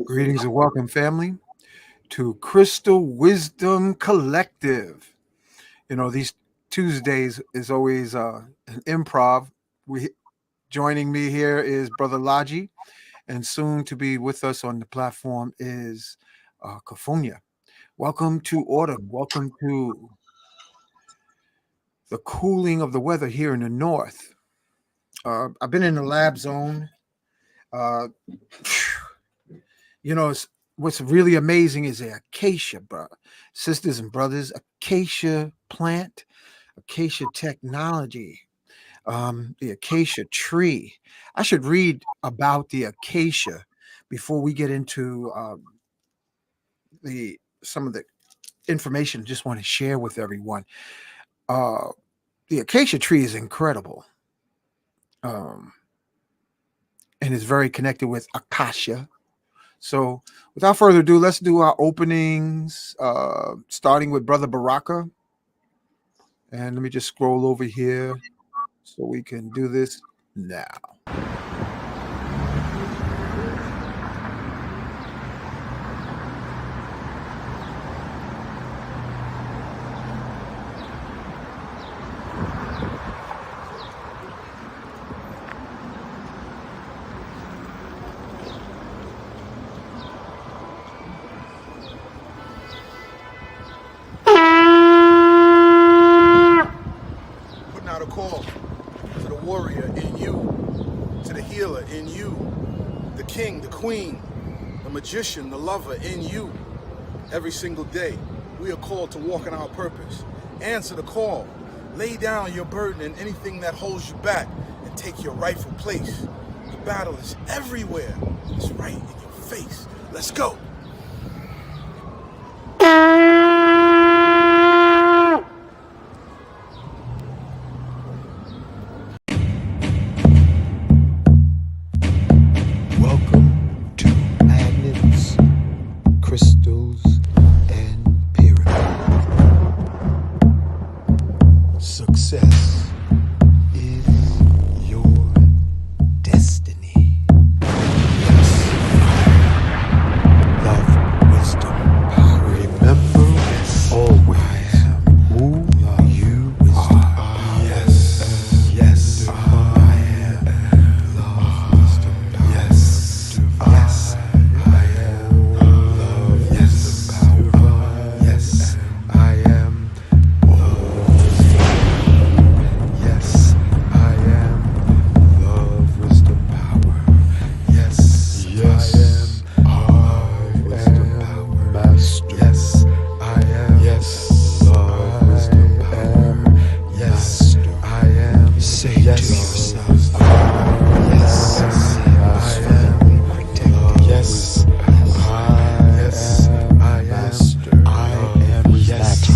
Greetings and welcome, family, to Crystal Wisdom Collective. These Tuesdays is always an improv. We Joining me here is Brother Laji, and soon to be with us on the platform is Kafunya. Welcome to autumn. Welcome to the cooling of the weather here in the north. I've been in the lab zone. Uh, what's really amazing is the acacia, bro. Sisters and brothers, acacia plant, acacia technology, the acacia tree. I should read about the acacia before we get into the some of the information. Just want to share with everyone. Uh, the acacia tree is incredible, um, and is very connected with acacia. So, without further ado, let's do our openings, starting with Brother Baraka. And let me just scroll over here so we can do this now. Putting out a call to the warrior in you, to the healer in you, the king, the queen, the magician, the lover in you. Every single day, we are called to walk in our purpose. Answer the call. Lay down your burden and anything that holds you back and take your rightful place. The battle is everywhere. It's right in your face. Let's go. Welcome to magnets, crystals, and pyramids. Success is your destiny. Yes. Love, wisdom, power. Remember always who you are. Yes. Yes. I am love, wisdom, power. Yes. Yes. I am love. Yes. Power. Yes. I am love. Yes. I am love, wisdom, power. Yes. Yes. I am love, wisdom, power. Master. Yes. I am. Yes. Love, wisdom, power. Yes. I am. Say to yourself. Yes. I am protected. Yes. Yes. I am. Master. I am. Yes.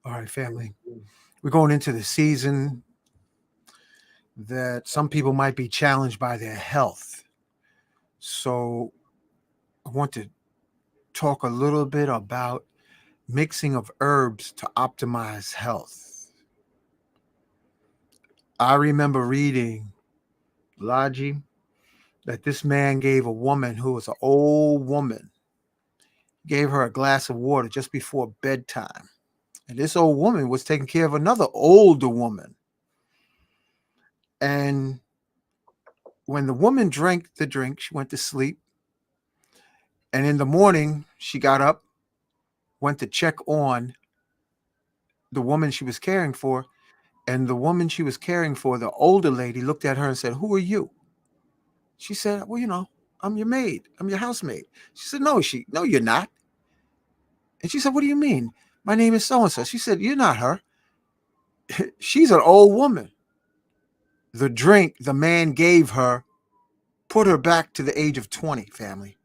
All right, family. We're going into the season that some people might be challenged by their health. So, I want to talk a little bit about mixing of herbs to optimize health. I remember reading, Laji, that this man gave a woman who was an old woman, gave her a glass of water just before bedtime. And this old woman was taking care of another older woman. And when the woman drank the drink, she went to sleep. And in the morning, she got up, went to check on the woman she was caring for. And the woman she was caring for, the older lady, looked at her and said, "Who are you?" She said, "Well, I'm your maid. I'm your housemaid." She said, "No, you're not." And she said, "What do you mean? My name is so and so." She said, "You're not her. She's an old woman." The drink the man gave her put her back to the age of 20, family.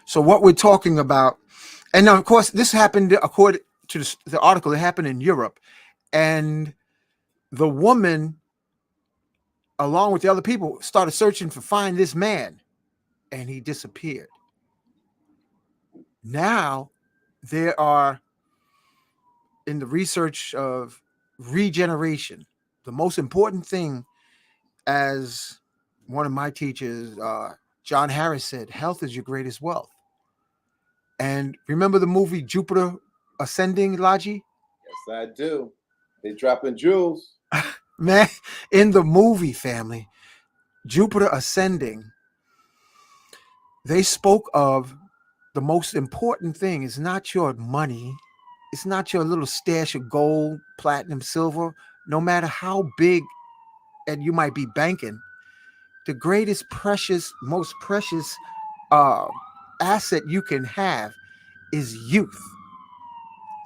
So what we're talking about, and now of course this happened according to the article. It happened in Europe, and the woman, along with the other people, started searching to find this man, and he disappeared. Now there are in the research of regeneration. the most important thing, as one of my teachers, John Harris, said, health is your greatest wealth. And remember the movie Jupiter Ascending, Laji? Yes, I do. They dropping jewels. Man, in the movie, family, Jupiter Ascending, they spoke of the most important thing is not your money. It's not your little stash of gold, platinum, silver, no matter how big and you might be banking. The greatest, precious, most precious uh, asset you can have is youth.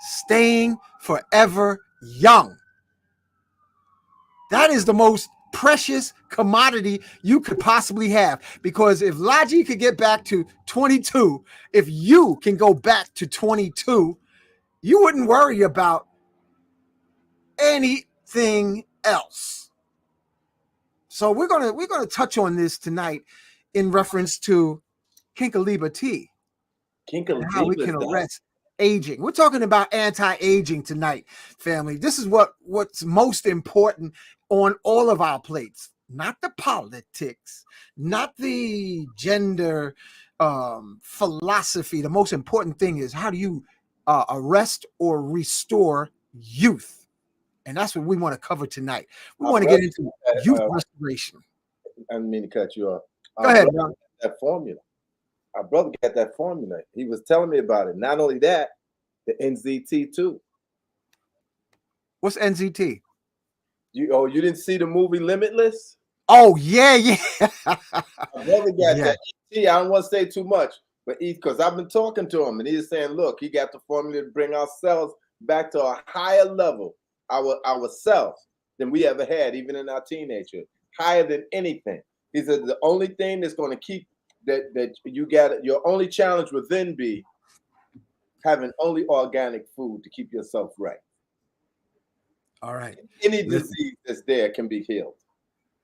Staying forever young. That is the most precious commodity you could possibly have. Because if Logi could get back to 22, if you can go back to 22, you wouldn't worry about anything else. So we're gonna touch on this tonight in reference to Kinkaliba tea. How we can arrest aging. We're talking about anti-aging tonight, family. This is what's most important on all of our plates. Not the politics, not the gender philosophy. The most important thing is how do you arrest or restore youth? And that's what we want to cover tonight. We want to get into youth restoration. I didn't mean to cut you off. Go ahead, Ron. That formula. Our brother got that formula. He was telling me about it. Not only that, the NZT too. What's NZT? You didn't see the movie Limitless? Oh yeah. My brother got that. I don't want to say too much, but because I've been talking to him and he's saying, look, he got the formula to bring ourselves back to a higher level, ourselves than we ever had, even in our teenagehood, higher than anything. He said the only thing that's going to keep that you got, your only challenge would then be having only organic food to keep yourself right. All right. Any disease that's there can be healed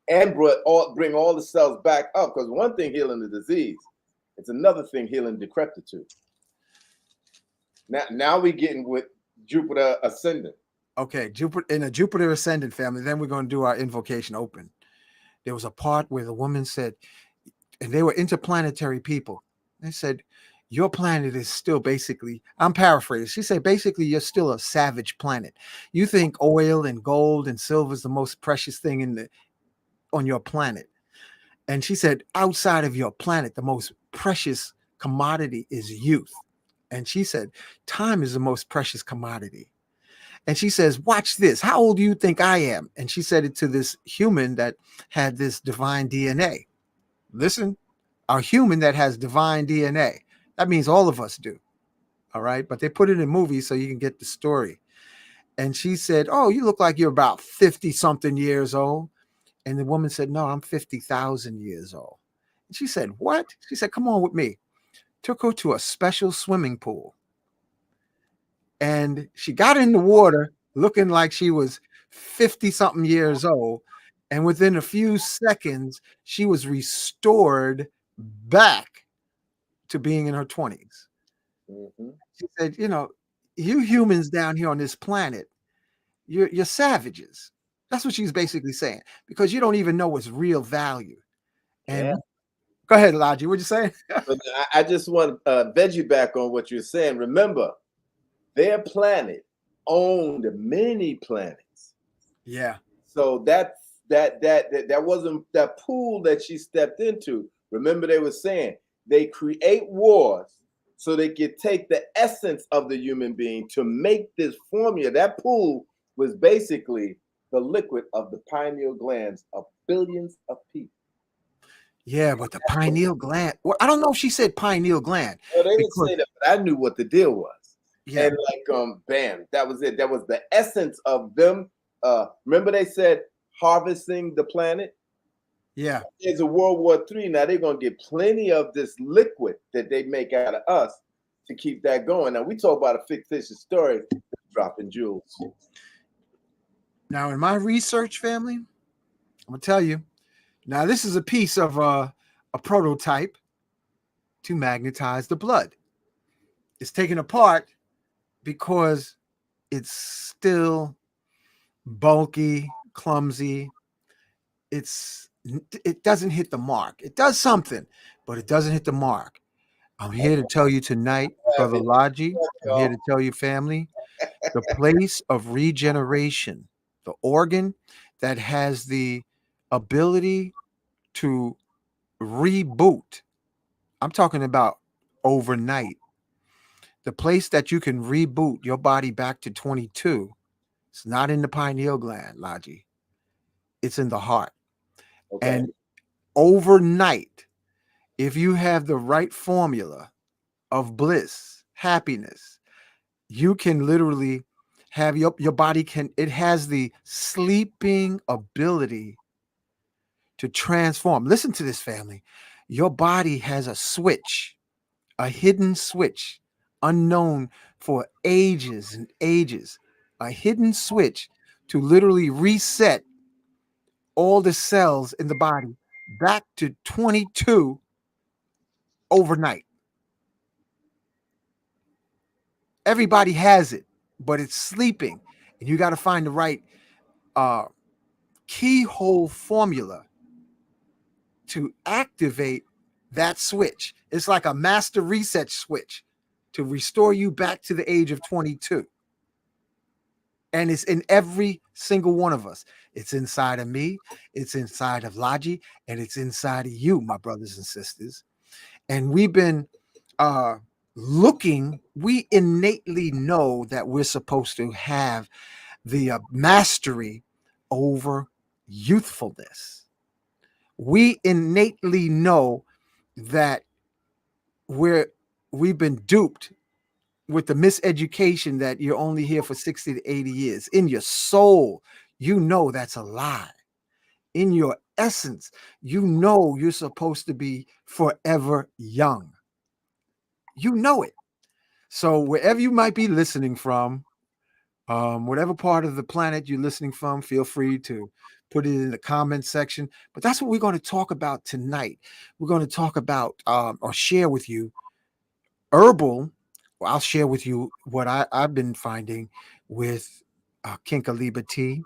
and bring all the cells back up. Because one thing healing the disease, it's another thing healing decrepitude. Now we getting with Jupiter ascendant. Okay, Jupiter ascendant family. Then we're going to do our invocation open. There was a part where the woman said, and they were interplanetary people. They said, your planet is still basically, I'm paraphrasing. She said, basically, you're still a savage planet. You think oil and gold and silver is the most precious thing on your planet. And she said, outside of your planet, the most precious commodity is youth. And she said, time is the most precious commodity. And she says, watch this. How old do you think I am? And she said it to this human that had this divine DNA. Listen, a human that has divine DNA. That means all of us do. All right. But they put it in movies so you can get the story. And she said, oh, you look like you're about 50 something years old. And the woman said, no, I'm 50,000 years old. And she said, what? She said, come on with me. Took her to a special swimming pool. And she got in the water looking like she was 50 something years old. And within a few seconds, she was restored back to being in her 20s. Mm-hmm. She said, you humans down here on this planet, you're savages. That's what she's basically saying, because you don't even know what's real value. And go ahead, Elijah. What you saying? But I just want to veg you back on what you're saying. Remember, their planet owned many planets. Yeah. So that wasn't that pool that she stepped into. Remember, they were saying they create wars so they could take the essence of the human being to make this formula. That pool was basically the liquid of the pineal glands of billions of people. Yeah, but the pineal gland. Well, I don't know if she said pineal gland. Well, they didn't say that, but I knew what the deal was. Yeah. And bam, that was it. That was the essence of them. Remember they said harvesting the planet? Yeah. There's a World War III. Now they're going to get plenty of this liquid that they make out of us to keep that going. Now we talk about a fictitious story, dropping jewels. Now in my research, family, I'm going to tell you. Now this is a piece of a prototype to magnetize the blood. It's taken apart because it's still bulky, clumsy. It doesn't hit the mark. It does something, but it doesn't hit the mark. I'm here to tell you tonight, Brother Logi. I'm here to tell you, family, the place of regeneration, the organ that has the ability to reboot. I'm talking about overnight. The place that you can reboot your body back to 22. It's not in the pineal gland, Logi. It's in the heart. Okay. And overnight, if you have the right formula of bliss, happiness, you can literally have your body can it has the sleeping ability to transform. Listen to this, family. Your body has a switch, a hidden switch, unknown for ages and ages, a hidden switch to literally reset all the cells in the body back to 22 overnight. Everybody has it, but it's sleeping. And you got to find the right uh, keyhole formula to activate that switch. It's like a master reset switch to restore you back to the age of 22. And it's in every single one of us. It's inside of me, it's inside of Logi, and it's inside of you, my brothers and sisters. And we've been uh looking, we innately know that we're supposed to have the mastery over youthfulness. We innately know that we're we've been duped with the miseducation that you're only here for 60 to 80 years. In your soul, you know that's a lie. In your essence, you know you're supposed to be forever young. You know it. So wherever you might be listening from, whatever part of the planet you're listening from, feel free to put it in the comment section. But that's what we're going to talk about tonight. We're going to talk about or share with you herbal. Well, I'll share with you what I've been finding with Kinkaliba tea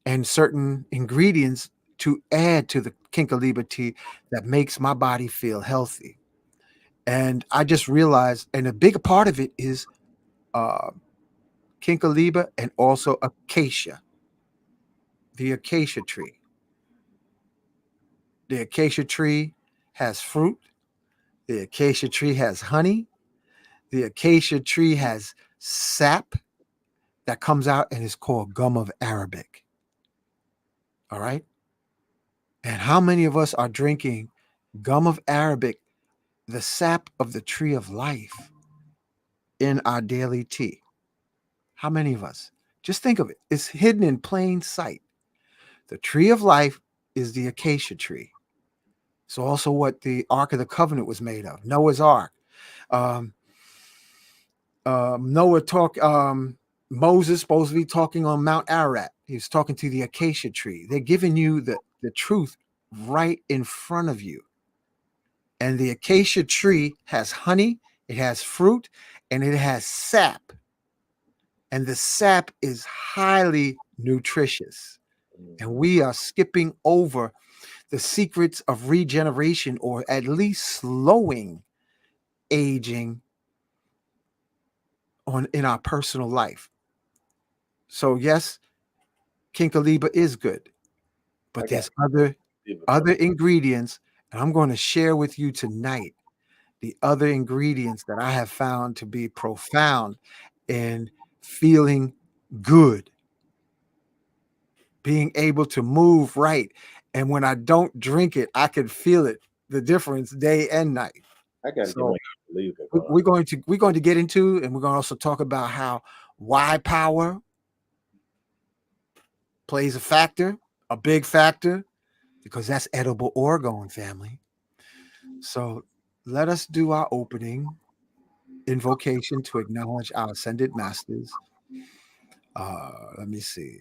and certain ingredients to add to the Kinkaliba tea that makes my body feel healthy. And I just realized, and a big part of it is uh, Kinkaliba and also acacia, the acacia tree. The acacia tree has fruit. The acacia tree has honey. The acacia tree has sap that comes out and is called gum of Arabic. All right. And how many of us are drinking gum of Arabic, the sap of the tree of life, in our daily tea? How many of us? Just think of it. It's hidden in plain sight. The tree of life is the acacia tree. It's also what the Ark of the Covenant was made of, Noah's Ark. Um, Noah talk. Moses supposed to be talking on Mount Ararat. He was talking to the acacia tree. They're giving you the truth right in front of you. And the acacia tree has honey, it has fruit, and it has sap. And the sap is highly nutritious. And we are skipping over the secrets of regeneration, or at least slowing aging on in our personal life. So yes, Kinkaliba is good, but Okay. there's other ingredients, and I'm going to share with you tonight the other ingredients that I have found to be profound in feeling good, being able to move right. And when I don't drink it, I can feel it, the difference day and night. I gotta get So my believe it. we're going to get into, and we're going to also talk about how why power plays a factor, a big factor, because that's edible orgone, family. So let us do our opening invocation to acknowledge our ascended masters. Let me see.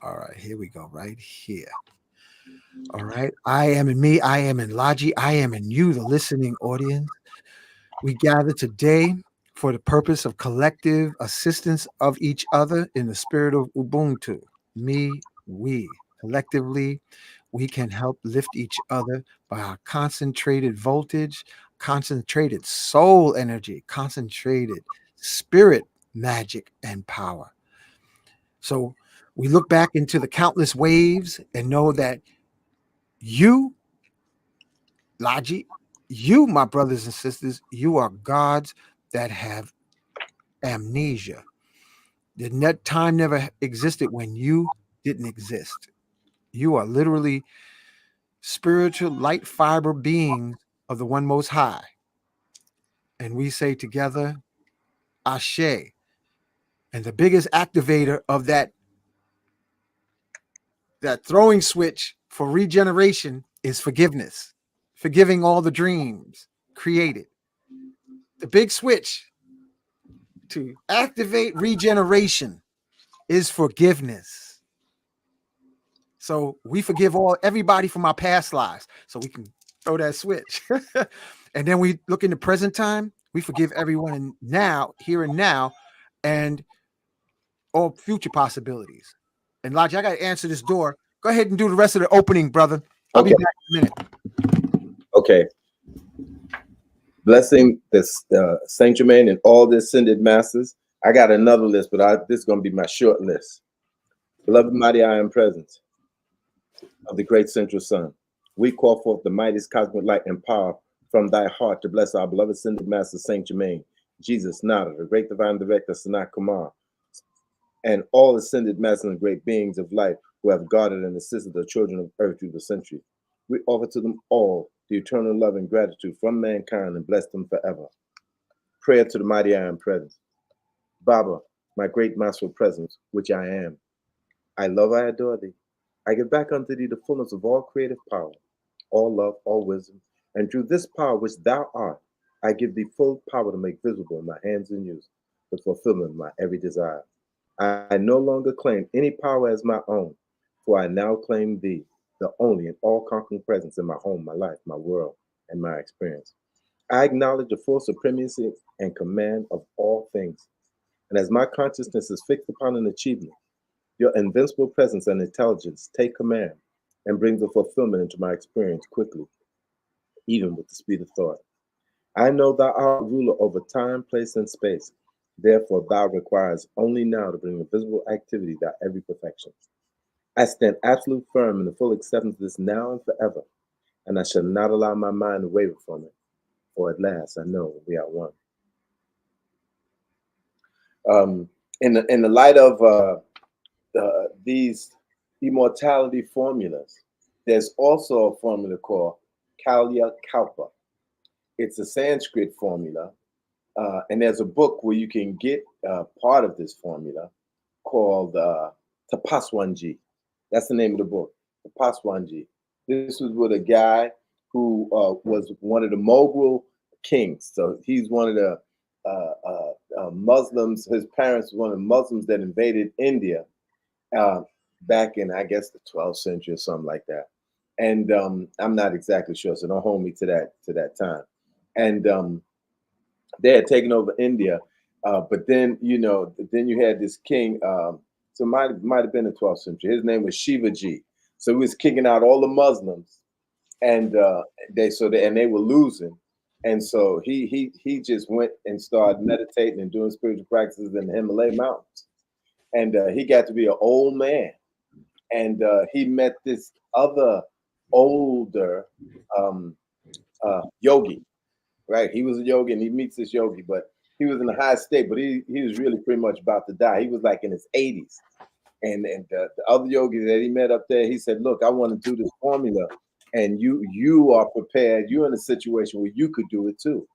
All right, here we go, right here. All right. I am in me, I am in Logi, I am in you, the listening audience. We gather today for the purpose of collective assistance of each other in the spirit of Ubuntu. me, we. Collectively, we can help lift each other by our concentrated voltage, concentrated soul energy, concentrated spirit magic and power. So we look back into the countless waves and know that you, Logic, you, my brothers and sisters, you are gods that have amnesia. The net time never existed when you didn't exist. You are literally spiritual light fiber beings of the one most high. And we say together, Ashe. And the biggest activator of that throwing switch for regeneration is forgiveness. Forgiving all the dreams created. The big switch to activate regeneration is forgiveness. So we forgive everybody from our past lives. So we can throw that switch. And then we look in the present time, we forgive everyone in now, here and now, and all future possibilities. And Lodge, I got to answer this door. Go ahead and do the rest of the opening, brother. I'll be Okay. back in a minute. Okay. Blessing this Saint Germain and all the ascended masters. I got another list, but this is going to be my short list. Beloved mighty I am presence of the great central sun. We call forth the mightiest cosmic light and power from thy heart to bless our beloved ascended master Saint Germain, Jesus Nada, the great divine director Sanat Kumar, and all ascended masters and great beings of light who have guarded and assisted the children of earth through the century. We offer to them all the eternal love and gratitude from mankind and bless them forever. Prayer to the mighty I am presence. Baba, my great master presence, which I am. I love, I adore thee. I give back unto thee the fullness of all creative power, all love, all wisdom, and through this power which thou art, I give thee full power to make visible in my hands and use the fulfillment of my every desire. I no longer claim any power as my own, for I now claim thee, the only and all-conquering presence in my home, my life, my world, and my experience. I acknowledge the full supremacy and command of all things. And as my consciousness is fixed upon an achievement, your invincible presence and intelligence take command and bring the fulfillment into my experience quickly, even with the speed of thought. I know thou art ruler over time, place, and space. Therefore, thou requires only now to bring a visible activity to every perfection. I stand absolute firm in the full acceptance of this now and forever, and I shall not allow my mind to waver from it, for at last I know we are one. In the light of these immortality formulas, there's also a formula called Kalya Kalpa. It's a Sanskrit formula, and there's a book where you can get part of this formula called Tapaswanji. That's the name of the book, Tapaswanji. This was with a guy who was one of the Mughal kings. So he's one of the Muslims. His parents were one of the Muslims that invaded India back in, I guess, the 12th century or something like that. And I'm not exactly sure, so don't hold me to that time. And they had taken over India, but then then you had this king. So might have been the 12th century. His name was Shivaji. So he was kicking out all the Muslims, and they were losing. And so he just went and started meditating and doing spiritual practices in the Himalaya mountains. And he got to be an old man. And he met this other older yogi, right? He was a yogi and he meets this yogi, but he was in a high state, but he was really pretty much about to die. He was like in his 80s. And the other yogi that he met up there, he said, look, I want to do this formula. And you are prepared. You're in a situation where you could do it too.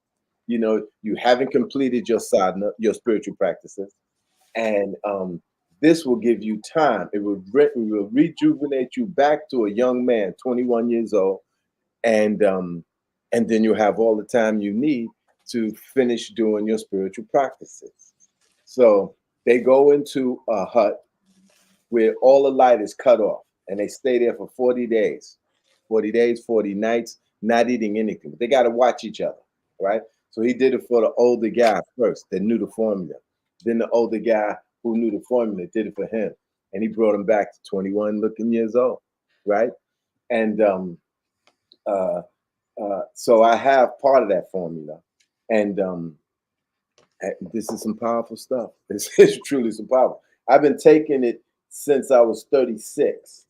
You haven't completed your sadhana, your spiritual practices. And this will give you time. It will rejuvenate you back to a young man, 21 years old. And then you'll have all the time you need to finish doing your spiritual practices. So they go into a hut where all the light is cut off, and they stay there for 40 days, 40 nights, not eating anything. But they got to watch each other, right? So he did it for the older guy first that knew the formula. Then the older guy who knew the formula did it for him. and he brought him back to 21 looking years old, right? And so I have part of that formula, and this is some powerful stuff. This is truly some powerful. I've been taking it since I was 36,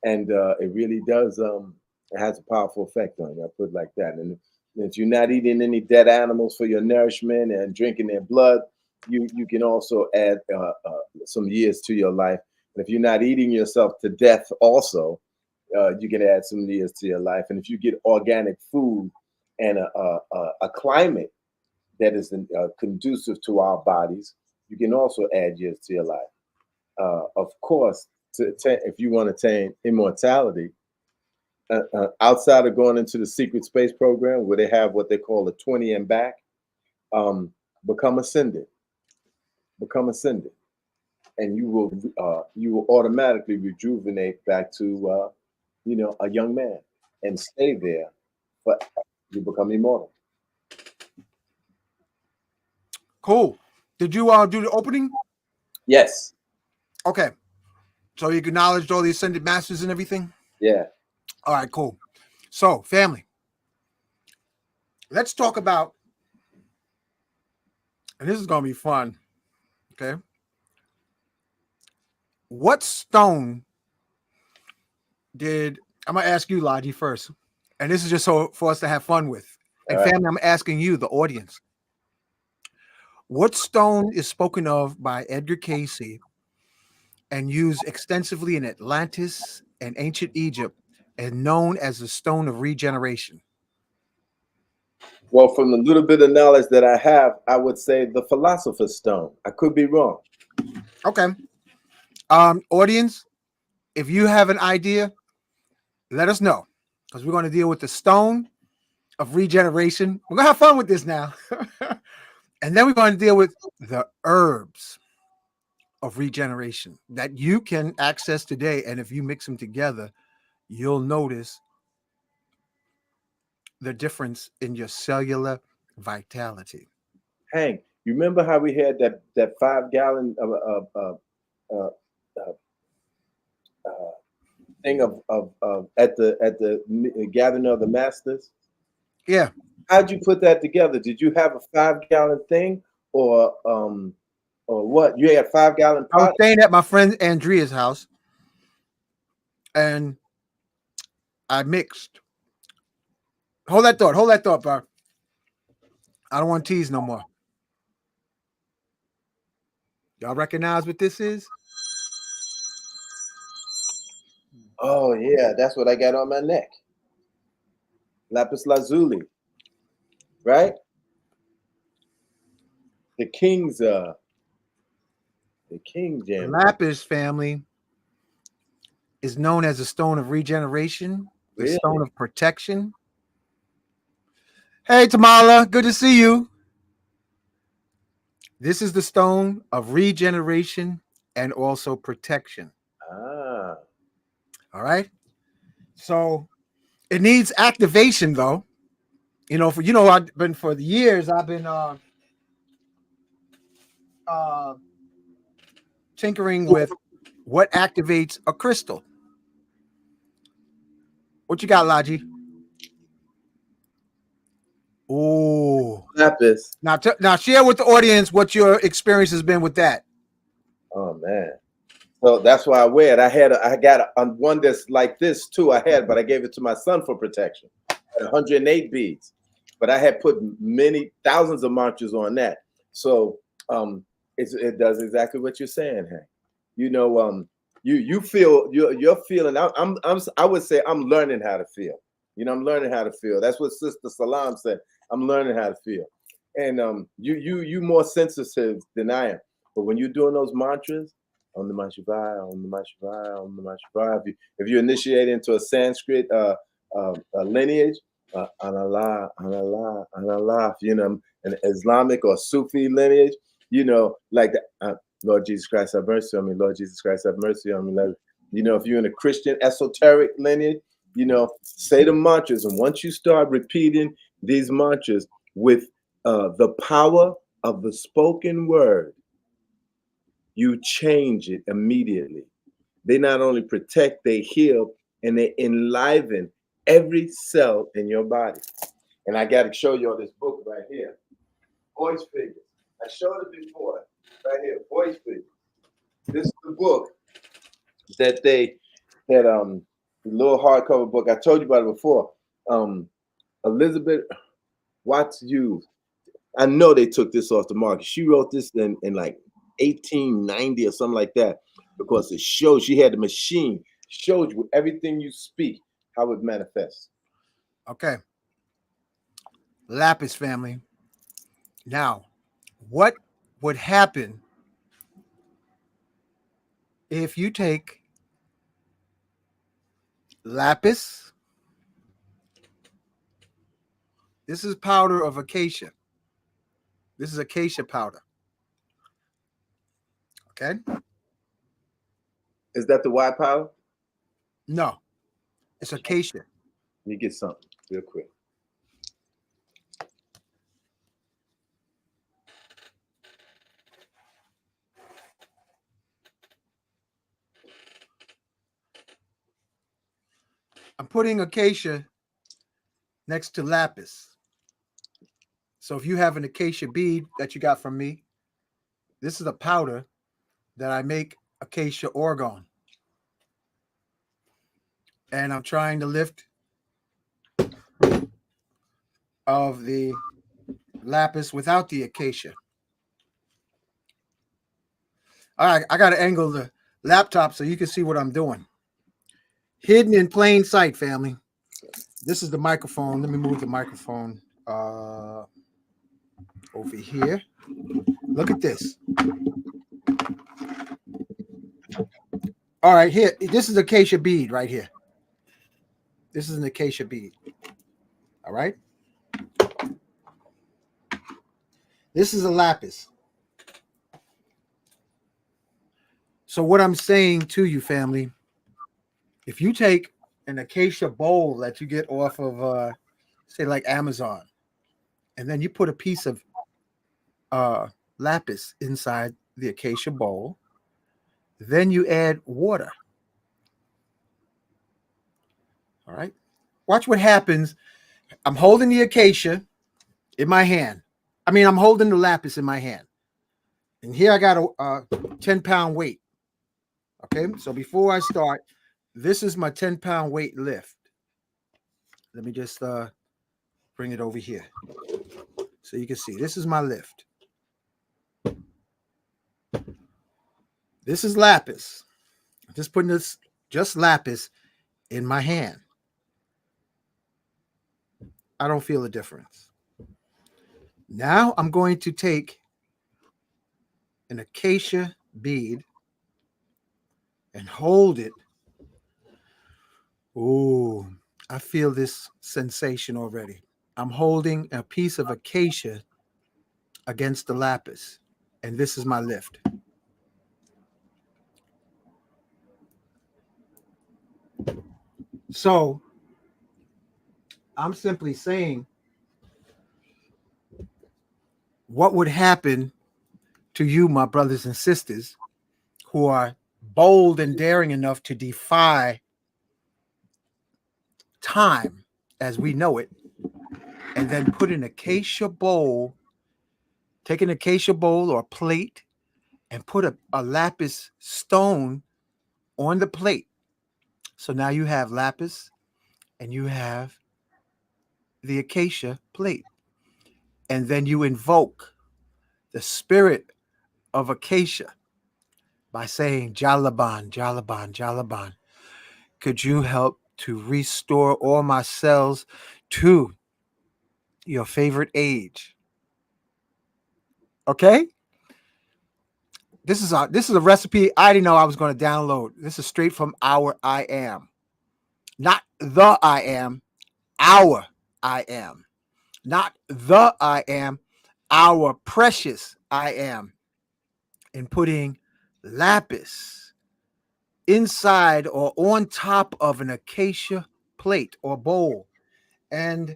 and it really does. It has a powerful effect on you. I put it like that. And if you're not eating any dead animals for your nourishment and drinking their blood, you can also add some years to your life. And if you're not eating yourself to death, also, you can add some years to your life. And if you get organic food and a climate that is conducive to our bodies, you can also add years to your life. Of course, if you want to attain immortality, outside of going into the secret space program where they have what they call the 20 and back, become ascended, and you will automatically rejuvenate back to a young man and stay there, but you become immortal. Cool. Did you do the opening? Yes. Okay. So you acknowledged all the ascended masters and everything? Yeah. All right, cool. So, family, let's talk about, and this is going to be fun, okay? What stone I'm going to ask you, Lodgy, first. And this is just so for us to have fun with. And family, I'm asking you, the audience. What stone is spoken of by Edgar Cayce and used extensively in Atlantis and ancient Egypt and known as the stone of regeneration? Well, from the little bit of knowledge that I have, I would say the Philosopher's Stone. I could be wrong. Okay. Audience, if you have an idea, let us know, because we're going to deal with the stone of regeneration. We're going to have fun with this now. And then we're going to deal with the herbs of regeneration that you can access today. And if you mix them together, you'll notice the difference in your cellular vitality. Hank, you remember how we had that 5-gallon thing of at the gathering of the masters? Yeah. How'd you put that together? Did you have a 5-gallon thing, or what? You had 5-gallon I was pot? staying at my friend Andrea's house, and I mixed. Hold that thought, bro. I don't want to tease no more. Y'all recognize what this is? Oh yeah, that's what I got on my neck. Lapis lazuli, right? The king's gem. Lapis, family, is known as a stone of regeneration, the Really? stone of protection. Hey, Tamala, good to see you. This is the stone of regeneration and also protection. Ah. All right. So it needs activation, though. I've been for the years. I've been tinkering with what activates a crystal. What you got, Laji? Oh, Lapis. now share with the audience what your experience has been with that. Oh man. So that's why I wear it. I got one that's like this too. But I gave it to my son for protection. I had 108 beads, but I had put many thousands of mantras on that. So it does exactly what you're saying, Hank. You feel you're feeling. I would say I'm learning how to feel. I'm learning how to feel. That's what Sister Salam said. I'm learning how to feel, and you more sensitive than I am. But when you're doing those mantras, Om Namah Shivaya, Om Namah Shivaya, Om Namah Shivaya. If you initiate into a Sanskrit lineage, Analah, Analah, Analah, an Islamic or Sufi lineage, like the, Lord Jesus Christ have mercy on me, Lord Jesus Christ have mercy on me. If you're in a Christian esoteric lineage, say the mantras. And once you start repeating these mantras with the power of the spoken word, you change it immediately. They not only protect, they heal, and they enliven every cell in your body. And I got to show you all this book right here, Voice Figures. I showed it before, right here, Voice Figures. This is the book that the little hardcover book. I told you about it before. Elizabeth Watts Hughes. I know they took this off the market. She wrote this in like 1890 or something like that, because it shows, she had a machine, showed you everything you speak, how it manifests. Okay. Lapis family. Now, what would happen if you take lapis? This is powder of acacia. This is acacia powder. Okay? Is that the white powder? No, it's acacia. Let me get something real quick. I'm putting acacia next to lapis. So if you have an acacia bead that you got from me, this is a powder that I make acacia orgone. And I'm trying to lift of the lapis without the acacia. All right, I got to angle the laptop so you can see what I'm doing. Hidden in plain sight, family. This is the microphone. Let me move the microphone over here. Look at this. All right, here. This is acacia bead right here. This is an acacia bead. All right. This is a lapis. So what I'm saying to you, family, if you take an acacia bowl that you get off of, say, like Amazon, and then you put a piece of lapis inside the acacia bowl, then you add water. All right. Watch what happens. I'm holding the acacia in my hand. I mean, I'm holding the lapis in my hand. And here I got a 10-pound weight. Okay. So before I start, this is my 10-pound weight lift. Let me just bring it over here so you can see. This is my lift. This is lapis. I'm just putting this, just lapis, in my hand. I don't feel a difference. Now I'm going to take an acacia bead and hold it. Ooh, I feel this sensation already. I'm holding a piece of acacia against the lapis, and this is my lift. So I'm simply saying, what would happen to you, my brothers and sisters, who are bold and daring enough to defy time as we know it, and then put an acacia bowl, take an acacia bowl or plate, and put a lapis stone on the plate. So now you have lapis and you have the acacia plate. And then you invoke the spirit of acacia by saying, Jalaban, Jalaban, Jalaban, could you help to restore all my cells to your favorite age? Okay? This is a recipe I didn't know I was going to download. This is straight from our I am. Not the I am, our I am. Not the I am, our precious I am. And putting lapis inside or on top of an acacia plate or bowl. And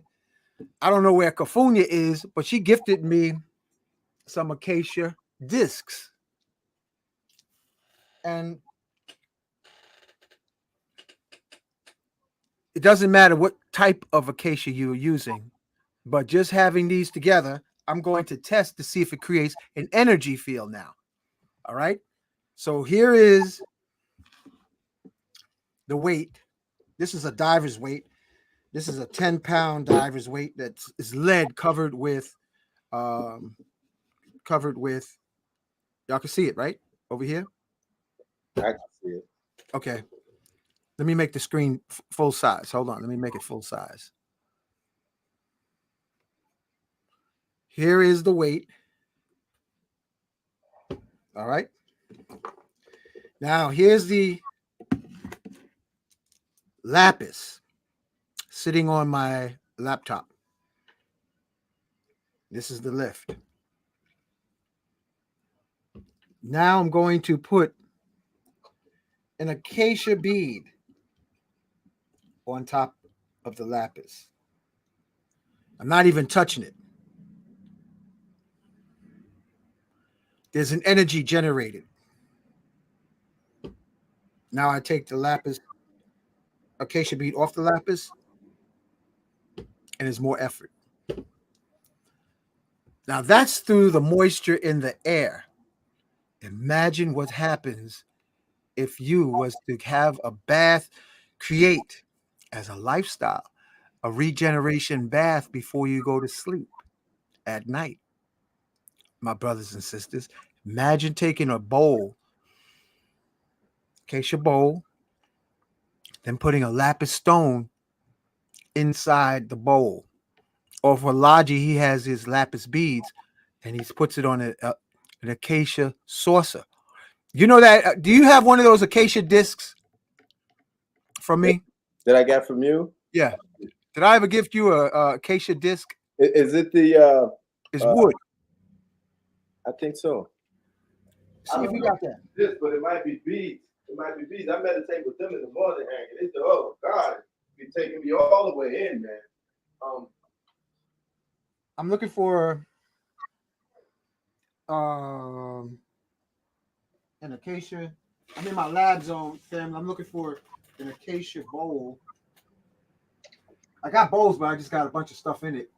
I don't know where Kafunya is, but she gifted me some acacia discs. And it doesn't matter what type of acacia you're using, but just having these together, I'm going to test to see if it creates an energy field now. All right. So here is the weight. This is a diver's weight. This is a 10-pound diver's weight that is lead um, covered with, y'all can see it right over here. I can see it. Okay. Let me make the screen full size. Hold on. Let me make it full size. Here is the weight. All right. Now here's the lapis sitting on my laptop. This is the lift. Now I'm going to put an acacia bead on top of the lapis. I'm not even touching it. There's an energy generated. Now I take the lapis, acacia bead off the lapis, and there's more effort. Now that's through the moisture in the air. Imagine what happens if you was to have a bath, create as a lifestyle, a regeneration bath before you go to sleep at night. My brothers and sisters, imagine taking a bowl, acacia bowl, then putting a lapis stone inside the bowl. Or for Laji, he has his lapis beads and he puts it on an acacia saucer. You know that? Do you have one of those acacia discs from me? That I got from you? Yeah. Did I ever gift you a acacia disc? Is it the? It's wood. I think so. See if you got that. This, but it might be beads. It might be beads. I meditate with them in the morning, hanging. They say, "Oh God, be taking me all the way in, man." I'm looking for an acacia. I'm in my lab zone, family. I'm looking for an acacia bowl. I got bowls, but I just got a bunch of stuff in it.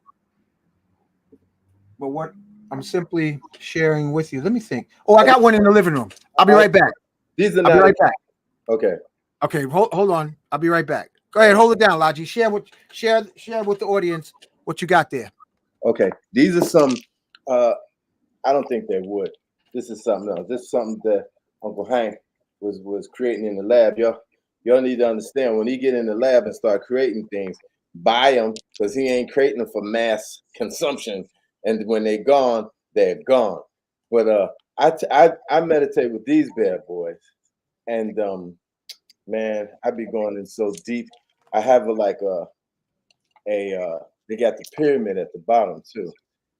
But what I'm simply sharing with you. Let me think. Oh, I got one in the living room. I'll be right back. These are I'll be right back. Okay. Okay, hold on. I'll be right back. Go ahead, hold it down, Laji. Share with the audience what you got there. Okay. These are some I don't think they would. This is something else. This is something that Uncle Hank was creating in the lab. Y'all need to understand when he get in the lab and start creating things, buy them because he ain't creating them for mass consumption. And when they're gone, they're gone. But I meditate with these bad boys, and man, I be going in so deep. I have they got the pyramid at the bottom too.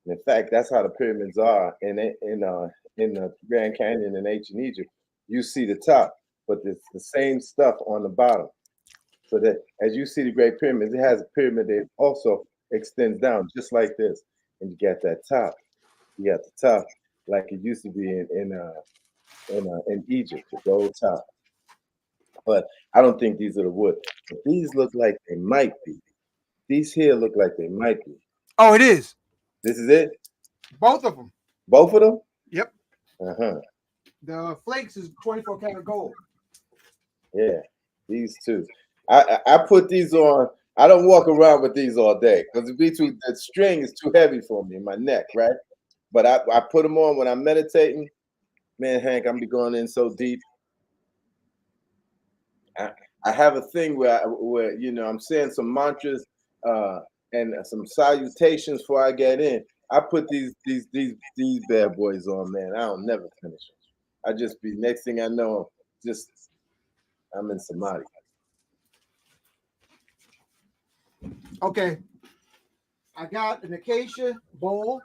And in fact, that's how the pyramids are in the Grand Canyon in ancient Egypt. You see the top, but it's the same stuff on the bottom. So that as you see the Great Pyramids, it has a pyramid that also extends down just like this. And you got that top. You got the top like it used to be in Egypt, the gold top. But I don't think these are the wood. But these look like they might be. These here look like they might be. Oh, it is. This is it? Both of them. Both of them? Yep. Uh-huh. The flakes is 24 karat gold. Yeah, these two. I put these on. I don't walk around with these all day because the string is too heavy for me in my neck, right? But I put them on when I'm meditating. Man, Hank, I'm be going in so deep. I have a thing where I'm saying some mantras and some salutations before I get in. I put these bad boys on, man. I don't never finish them. I just be next thing I know, I'm in samadhi. Okay. I got an acacia bowl.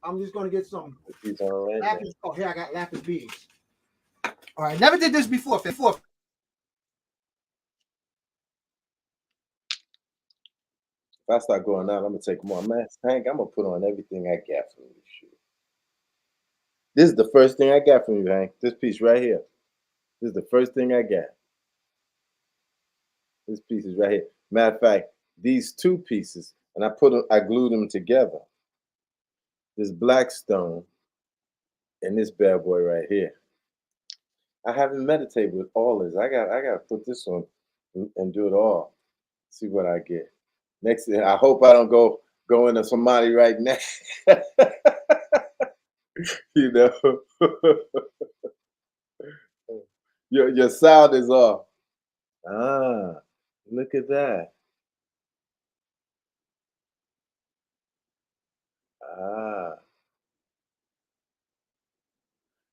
I'm just going to get some lapis. Oh, here I got lapis beads. All right. Never did this before. If I start going out, I'm going to take more masks. Hank, I'm going to put on everything I got from you. This is the first thing I got from you, Hank. This piece right here. This is the first thing I got. This piece is right here. Matter of fact, these two pieces, and I glued them together. This black stone and this bad boy right here. I haven't meditated with all this. I got to put this on and do it all. See what I get. Next thing, I hope I don't go into somebody right now. You know, your sound is off. Ah, look at that. Ah,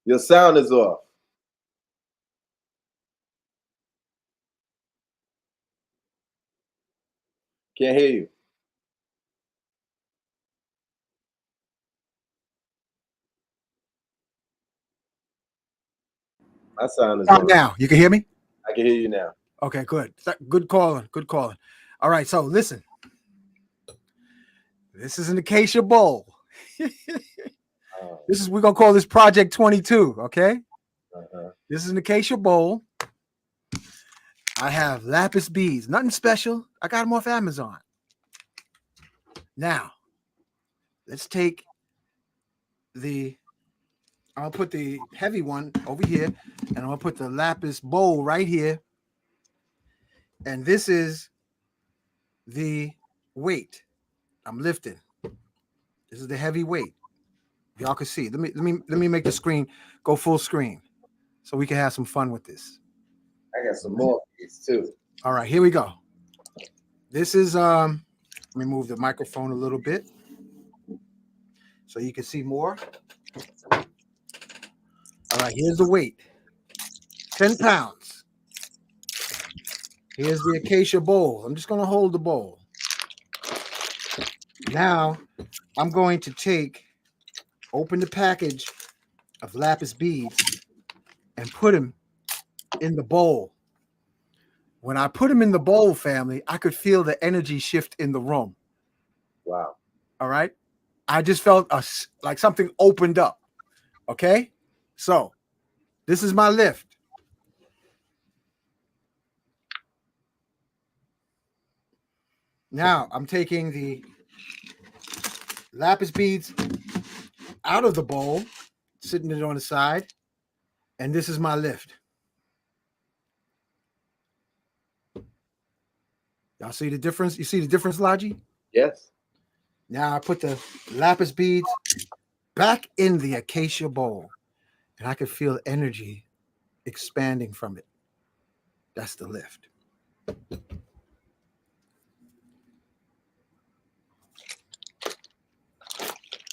your sound is off. Can't hear you. My sound is Stop on. now. You can hear me? I can hear you now. Okay, good. Good calling. Good calling. All right, so listen. This is an acacia bowl. We're gonna call this Project 22. Okay. This is an acacia bowl. I have lapis beads. Nothing special. I got them off Amazon. Now, let's take I'll put the heavy one over here, and I'll put the lapis bowl right here. And this is the weight I'm lifting. This is the heavy weight. Y'all can see. Let me make the screen go full screen so we can have some fun with this. I got some more beads too. All right, here we go. This is let me move the microphone a little bit so you can see more. All right, here's the weight. 10 pounds. Here's the acacia bowl. I'm just going to hold the bowl. Now, I'm going to open the package of lapis beads and put them in the bowl. When I put them in the bowl, family, I could feel the energy shift in the room. Wow. All right. I just felt like something opened up. Okay. So this is my lift. Now I'm taking the lapis beads out of the bowl, sitting it on the side, and this is my lift. Y'all see the difference? You see the difference, Logi? Yes. Now I put the lapis beads back in the acacia bowl, and I can feel energy expanding from it. That's the lift.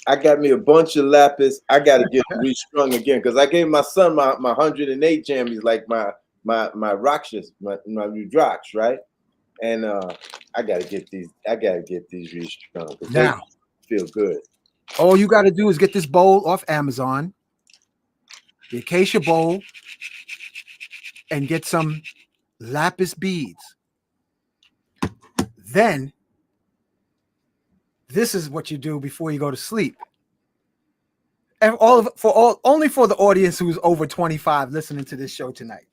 I got me a bunch of lapis. I got to get restrung again because I gave my son my 108 jammies, like my Rakshas, my Rudraks, right? And I got to get these. I got to get these restrung because they feel good. All you got to do is get this bowl off Amazon, the acacia bowl, and get some lapis beads. Then this is what you do before you go to sleep. And only for the audience who's over 25 listening to this show tonight,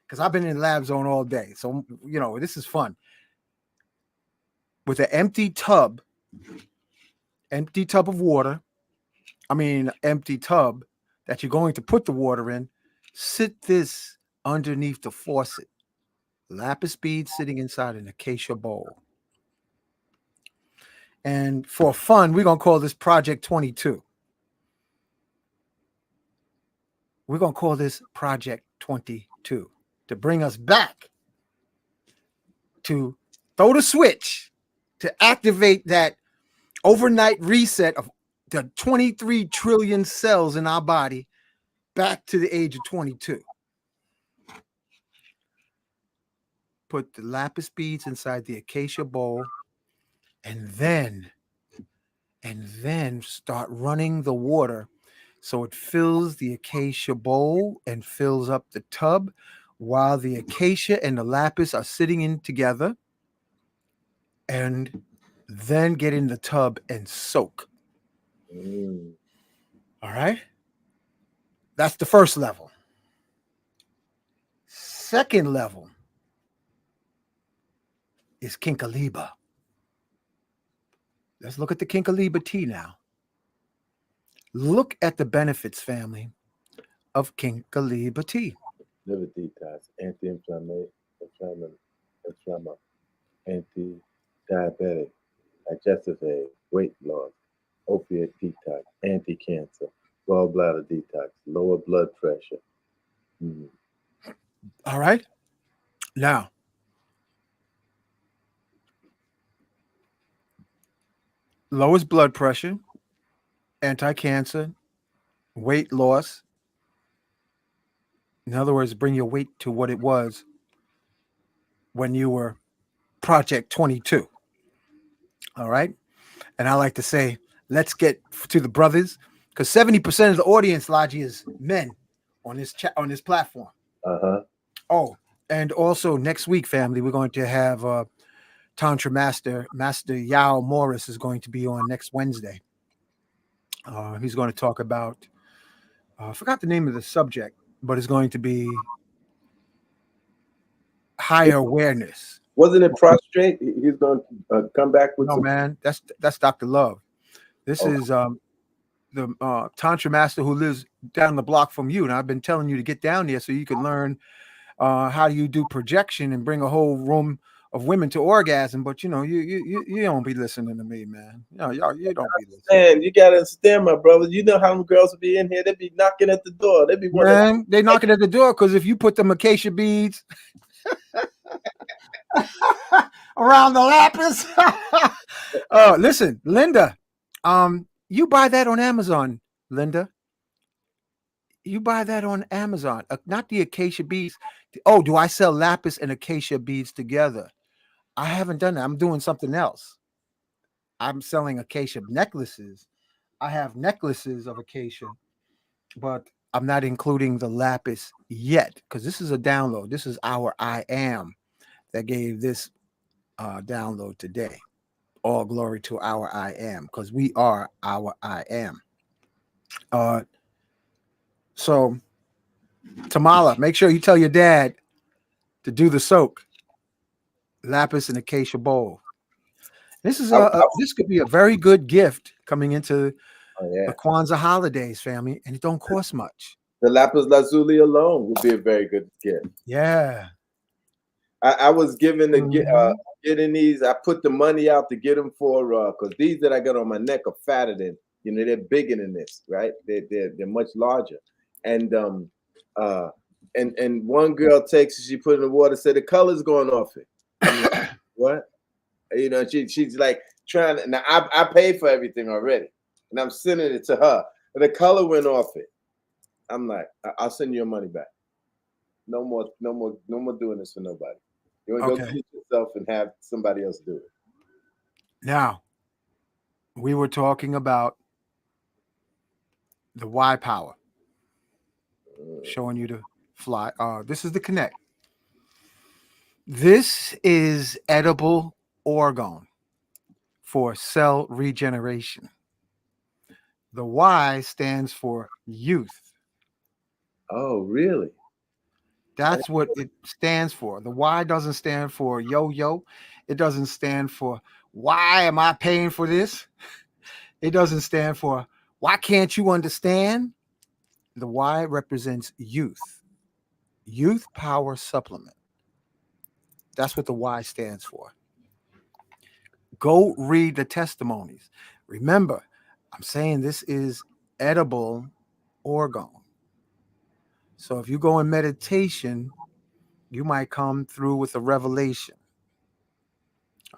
because I've been in Lab Zone all day. So, this is fun. With an empty tub of water, empty tub that you're going to put the water in, sit this underneath the faucet. Lapis beads sitting inside an acacia bowl. And for fun, we're going to call this Project 22. We're going to call this Project 22 to bring us back to throw the switch to activate that overnight reset of the 23 trillion cells in our body back to the age of 22. Put the lapis beads inside the acacia bowl and then start running the water so it fills the acacia bowl and fills up the tub while the acacia and the lapis are sitting in together, and then get in the tub and soak. All right? That's the first level. Second level, is Kinkaliba. Let's look at the Kinkaliba tea now. Look at the benefits, family, of Kinkaliba tea. Liver detox, anti-inflammatory, anti-diabetic, digestive aid, weight loss, opiate detox, anti-cancer, gallbladder detox, lower blood pressure. Mm. All right. Now, lowers blood pressure, anti-cancer, weight loss. In other words, bring your weight to what it was when you were Project 22. All right. And I like to say, let's get to the brothers, because 70% of the audience, Laji, is men on this chat on this platform. Oh, and also next week, family, we're going to have Tantra Master Yao Morris is going to be on next Wednesday. He's going to talk about, I forgot the name of the subject, but it's going to be higher awareness. Wasn't it prostrate? He's going to come back with no, some. Man, that's Dr. Love. This is the Tantra Master who lives down the block from you. And I've been telling you to get down there so you can learn how you do projection and bring a whole room of women to orgasm. But you don't be listening to me, man. You don't be listening. Man, you gotta understand, my brother. You know how them girls will be in here. They be knocking at the door. They be man, they knocking at the door because if you put them acacia beads around the lapis. Listen, Linda, you buy that on Amazon, Linda. You buy that on Amazon, not the acacia beads. Oh, do I sell lapis and acacia beads together? I haven't done that. I'm doing something else. I'm selling acacia necklaces. I have necklaces of acacia, but I'm not including the lapis yet because this is a download. This is our I am that gave this download today. All glory to our I am because we are our I am. So, Tamala, make sure you tell your dad to do the soak, lapis and acacia bowl. This is this could be a very good gift coming into the Kwanzaa holidays, family, and it don't cost much. The lapis lazuli alone would be a very good gift. Yeah, I was given getting these. I put the money out to get them for because these that I got on my neck are fatter than they're bigger than this, right? They're much larger, and one girl takes it, she put it in the water, said the color's going off it. I'm like, what? She's like trying to. Now I paid for everything already, and I'm sending it to her, and the color went off it. I'm like, I'll send you your money back. No more doing this for nobody. You want to go get yourself and have somebody else do it. Now, we were talking about the Y power, showing you to fly. This is the connect. This is edible orgone for cell regeneration. The Y stands for youth. Oh, really? That's what it stands for. The Y doesn't stand for yo-yo. It doesn't stand for why am I paying for this? It doesn't stand for why can't you understand? The Y represents youth. Youth power supplement. That's what the Y stands for. Go read the testimonies. Remember, I'm saying this is edible orgone. So if you go in meditation, you might come through with a revelation.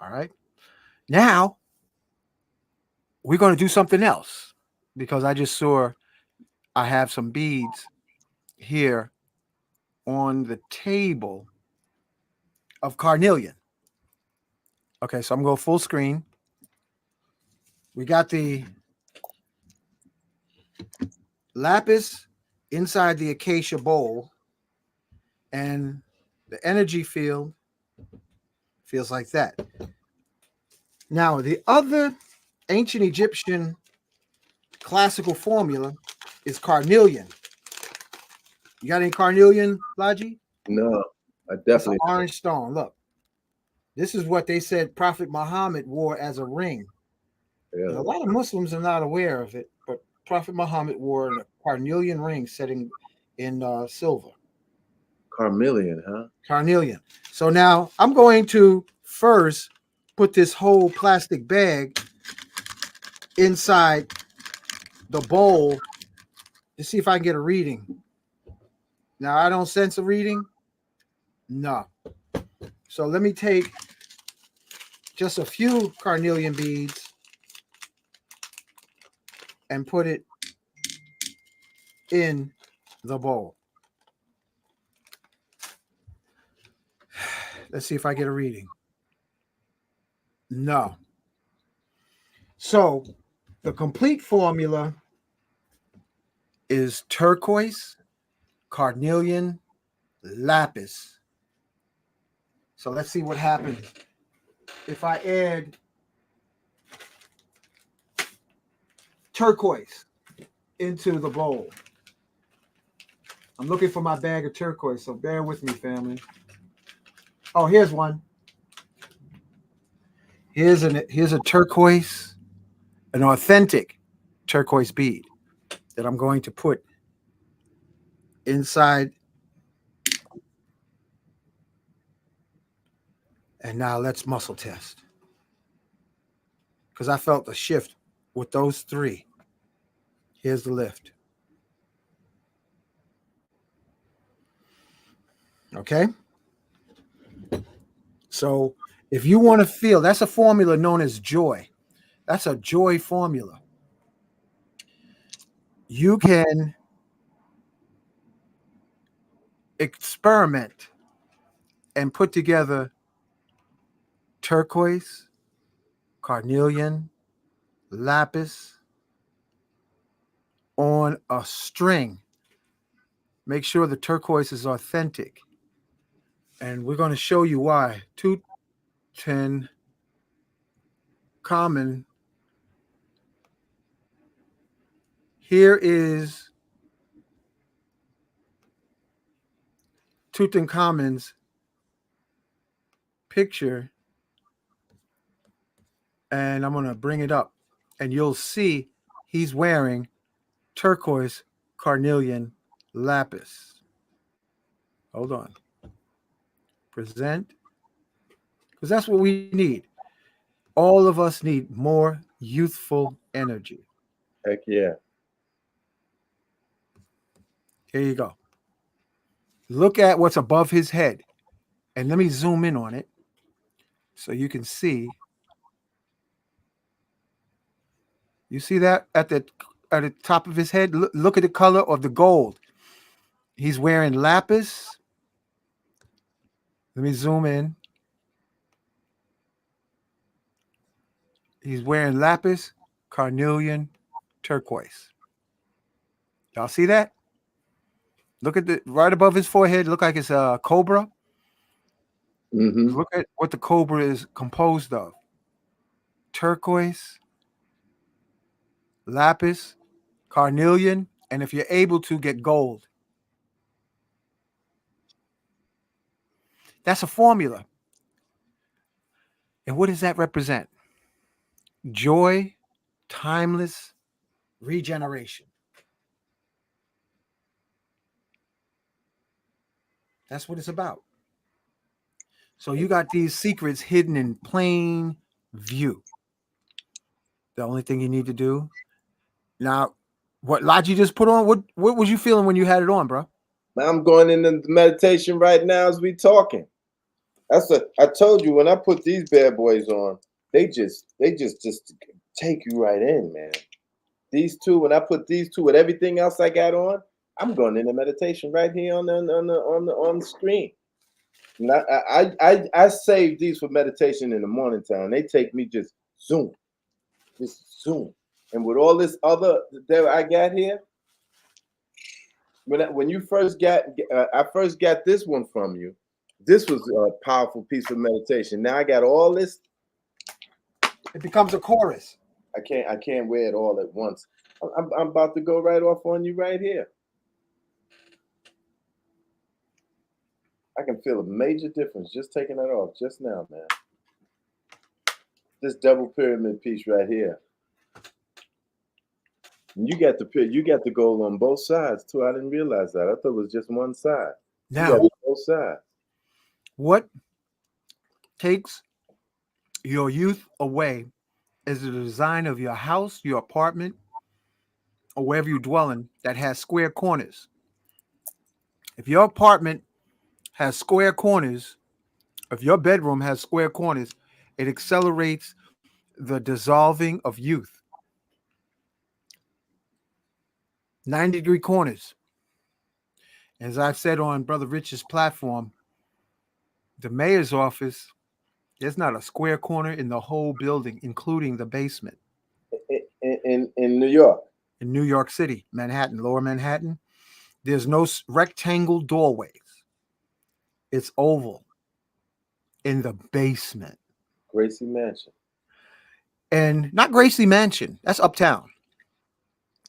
All right. Now, we're going to do something else because I just saw I have some beads here on the table of carnelian. Okay, so I'm going to go full screen. We got the lapis inside the acacia bowl, and the energy field feels like that. Now, the other ancient Egyptian classical formula is carnelian. You got any carnelian, Laji? No, I definitely. Orange stone. Look, This is what they said Prophet Muhammad wore as a ring. And a lot of Muslims are not aware of it, but Prophet Muhammad wore a carnelian ring set in silver. Carnelian, huh? Carnelian. So now I'm going to first put this whole plastic bag inside the bowl to see if I can get a reading. Now, I don't sense a reading. No. So let me take just a few carnelian beads and put it in the bowl. Let's see if I get a reading. No. So the complete formula is turquoise, carnelian, lapis. So let's see what happens if I add turquoise into the bowl. I'm looking for my bag of turquoise, so bear with me, family. Oh, here's one. Here's a turquoise, an authentic turquoise bead that I'm going to put inside. And now let's muscle test. Because I felt a shift with those three. Here's the lift. Okay? So if you want to feel, that's a formula known as joy. That's a joy formula. You can experiment and put together turquoise, carnelian, lapis on a string. Make sure the turquoise is authentic. And we're going to show you why. 210 common. Here is Tutankhamun's picture, and I'm going to bring it up, and you'll see he's wearing turquoise, carnelian, lapis. Hold on. Present. Because that's what we need. All of us need more youthful energy. Heck yeah. Here you go. Look at what's above his head. And let me zoom in on it so you can see. You see that at the top of his head? Look at the color of the gold. He's wearing lapis. Let me zoom in. He's wearing lapis, carnelian, turquoise. Y'all see that? Look at the right above his forehead. Look like it's a cobra. Mm-hmm. Look at what the cobra is composed of. Turquoise, lapis, carnelian, and if you're able to, get gold. That's a formula. And what does that represent? Joy, timeless regeneration. That's what it's about. So you got these secrets hidden in plain view. The only thing you need to do now, what Logi just put on, what was you feeling when you had it on, bro? I'm going into meditation right now as we talking. I told you when I put these bad boys on, they just take you right in, man. These two, when I put these two with everything else I got on, I'm going into meditation right here on the screen. And I save these for meditation in the morning time. They take me just zoom. And with all this other that I got here, when you first got, I first got this one from you. This was a powerful piece of meditation. Now I got all this. It becomes a chorus. I can't wear it all at once. I'm about to go right off on you right here. I can feel a major difference just taking that off just now, man. This double pyramid piece right here. And you got the gold on both sides too. I didn't realize that. I thought it was just one side. You Now, got both sides. what takes your youth away is the design of your house, your apartment, or wherever you dwell in that has square corners. If your apartment has square corners, if your bedroom has square corners, it accelerates the dissolving of youth. 90-degree corners. As I've said on Brother Rich's platform, the mayor's office, there's not a square corner in the whole building, including the basement. In New York. In New York City, Manhattan, lower Manhattan, there's no rectangle doorways. It's oval in the basement. Gracie Mansion. And not Gracie Mansion, that's uptown.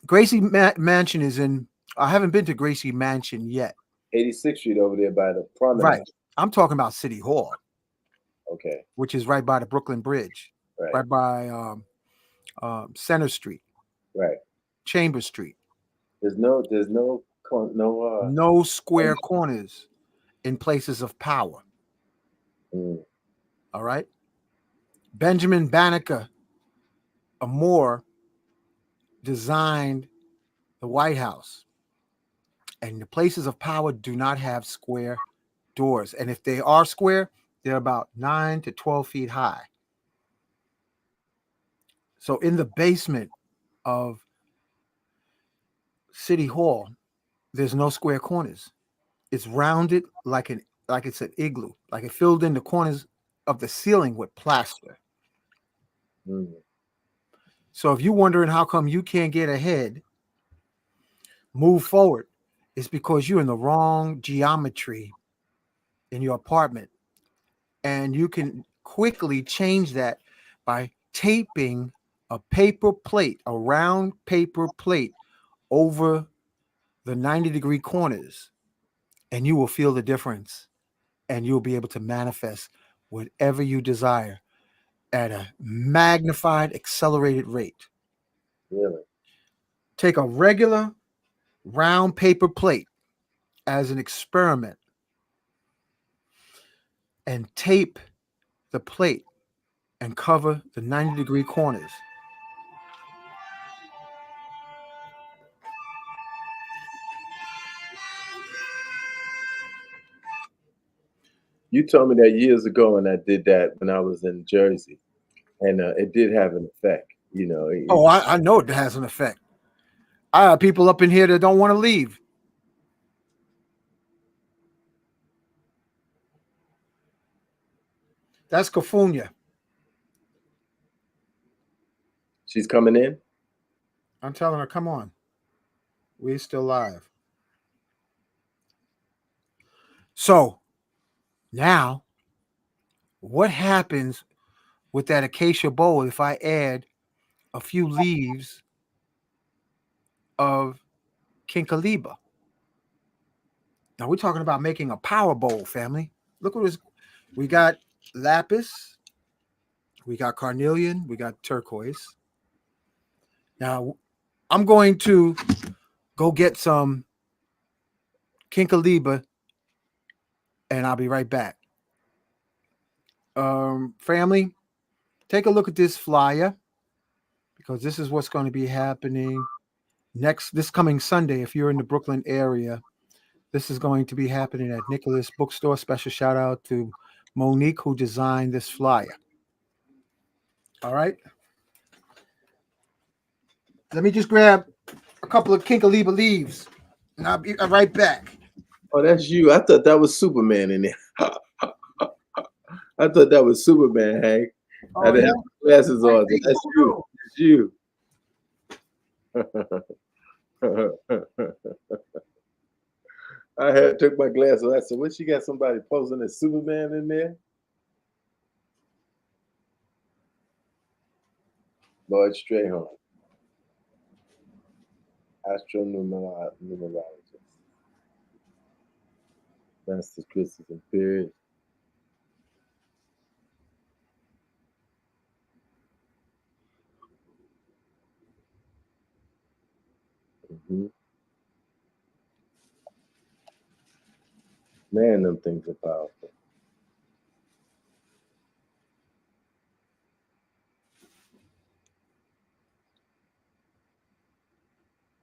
Gracie Mansion is in, I haven't been to Gracie Mansion yet. 86th Street over there by the Right. promenade. I'm talking about City Hall, Okay. which is right by the Brooklyn Bridge, Right. right by Center Street, Right. Chambers Street. There's no No square corners in places of power. mm, All right. Benjamin Banneker Moore designed the White House, and the places of power do not have square doors. And if they are square, they're about 9 to 12 feet high. So in the basement of City Hall, there's no square corners. It's rounded like it's an igloo, like it filled in the corners of the ceiling with plaster. mm, So if you're wondering how come you can't get ahead, move forward, it's because you're in the wrong geometry in your apartment. And you can quickly change that by taping a paper plate, a round paper plate over the 90-degree corners, and you will feel the difference, and you'll be able to manifest whatever you desire at a magnified, accelerated rate. really. Take a regular round paper plate as an experiment and tape the plate and cover the 90-degree corners. You told me that years ago, and I did that when I was in Jersey, and it did have an effect. You know, Oh, I know it has an effect. I have people up in here that don't want to leave. That's Cafunia. she's coming in. I'm telling her, come on. We're still live. So now, what happens with that acacia bowl if I add a few leaves of Kinkaliba? Now we're talking about making a power bowl, family. Look what this. We got lapis, we got carnelian, we got turquoise. Now I'm going to go get some Kinkaliba, and I'll be right back. Family, take a look at this flyer because this is what's going to be happening this coming Sunday. If you're in the Brooklyn area, this is going to be happening at Nicholas Bookstore. Special shout out to Monique who designed this flyer. All right. Let me just grab a couple of Kinkaliba leaves, and I'll be right back. Oh, that's you. I thought that was Superman in there. I thought that was Superman, Hank. I Oh, didn't yeah? have glasses on. That's you. It's you. I had took my glasses off. I said, "What? She got somebody posing as Superman in there?" Lloyd Strayhorn, astronumerologist, Master Christmas and period. Mm-hmm. Man, them things are powerful.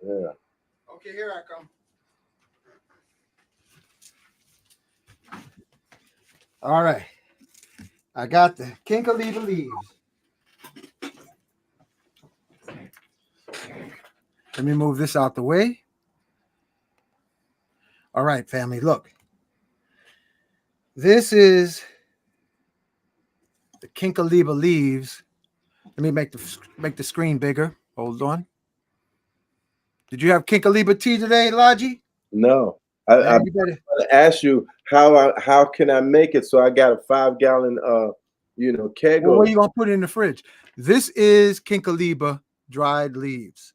Yeah. Okay, here I come. All right. I got the Kinkoliba leaves. Let me move this out the way. All right, family, look. This is the Kinkoliba leaves. Let me make the screen bigger. Hold on. Did you have Kinkoliba tea today, Laji? No, Man, I you better. want to ask you how can I make it so I got a 5 gallon keg Well, where over. you gonna put it in the fridge? This is Kinkoliba dried leaves.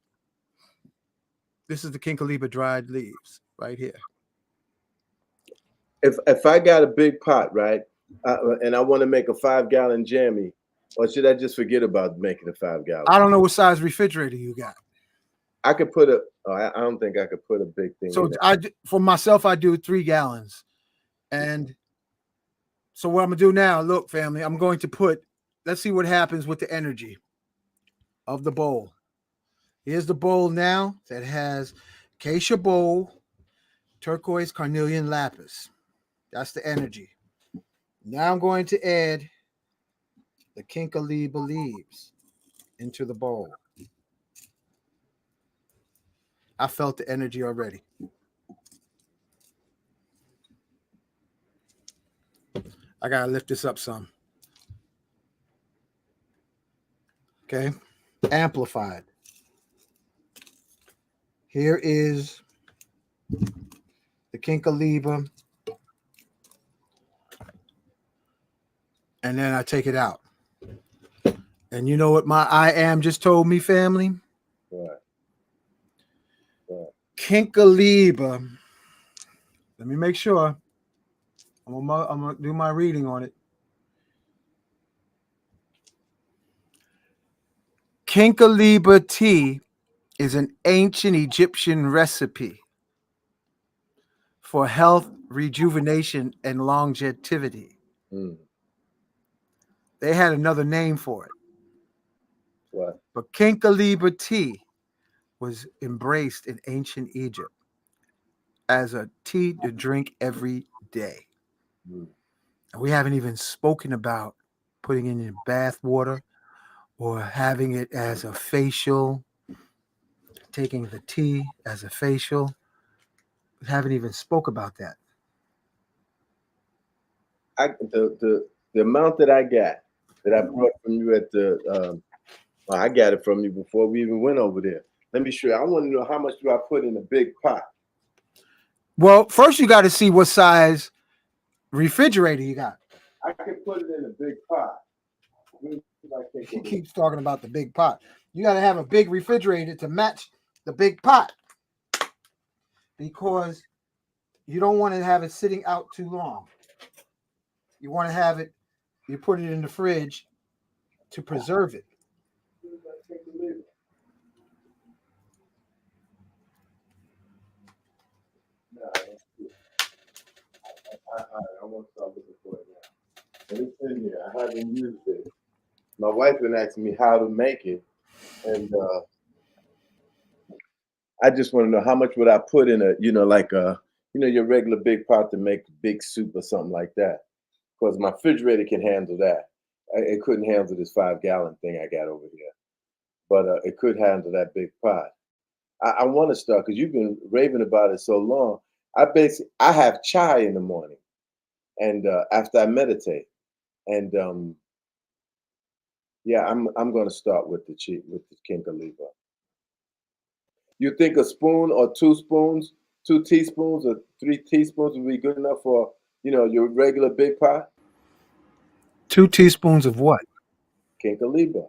This is the Kinkoliba dried leaves right here. If I got a big pot, right, and I want to make a 5 gallon jammy, or should I just forget about making a 5 gallon? I don't know what size refrigerator you got. I could put a. Oh, I don't think I could put a big thing So in there. for myself, I do 3 gallons, and so what I'm gonna do now? Look, family, I'm going to put. Let's see what happens with the energy of the bowl. Here's the bowl now that has acacia bowl, turquoise carnelian lapis. That's the energy. Now I'm going to add the Kinkoliba leaves into the bowl. I felt the energy already. I gotta lift this up some. Okay, amplified. Here is the Kinkoliba, and then I take it out. And you know what my I am just told me, family? Right. Kinkoliba. Let me make sure. I'm gonna do my reading on it. Kinkoliba tea is an ancient Egyptian recipe for health, rejuvenation, and longevity. Mm. They had another name for it. What? But Kinkoliba tea was embraced in ancient Egypt as a tea to drink every day. Mm. And we haven't even spoken about putting it in bath water or having it as a facial, taking the tea as a facial. We haven't even spoke about that. The amount that I got that I brought from you at the well, I got it from you before we even went over there. Let me show you. I want to know how much do I put in a big pot. Well, first you got to see what size refrigerator you got. I can put it in a big pot. He keeps talking about the big pot. You got to have a big refrigerator to match the big pot because you don't want to have it sitting out too long. You want to have it, you put it in the fridge to preserve it. I want to start looking for it now. And it's in here. I haven't used it. My wife been asking me how to make it, and I just want to know how much would I put in a, your regular big pot to make big soup or something like that. Because my refrigerator can handle that. It couldn't handle this 5 gallon thing I got over here, but it could handle that big pot. I want to start because you've been raving about it so long. I have chai in the morning, and after I meditate, and yeah, I'm going to start with the Kinkoliba. You think a spoon or 2 spoons, 2 teaspoons or 3 teaspoons would be good enough for your regular big pot? 2 teaspoons of what? Kinkoliba.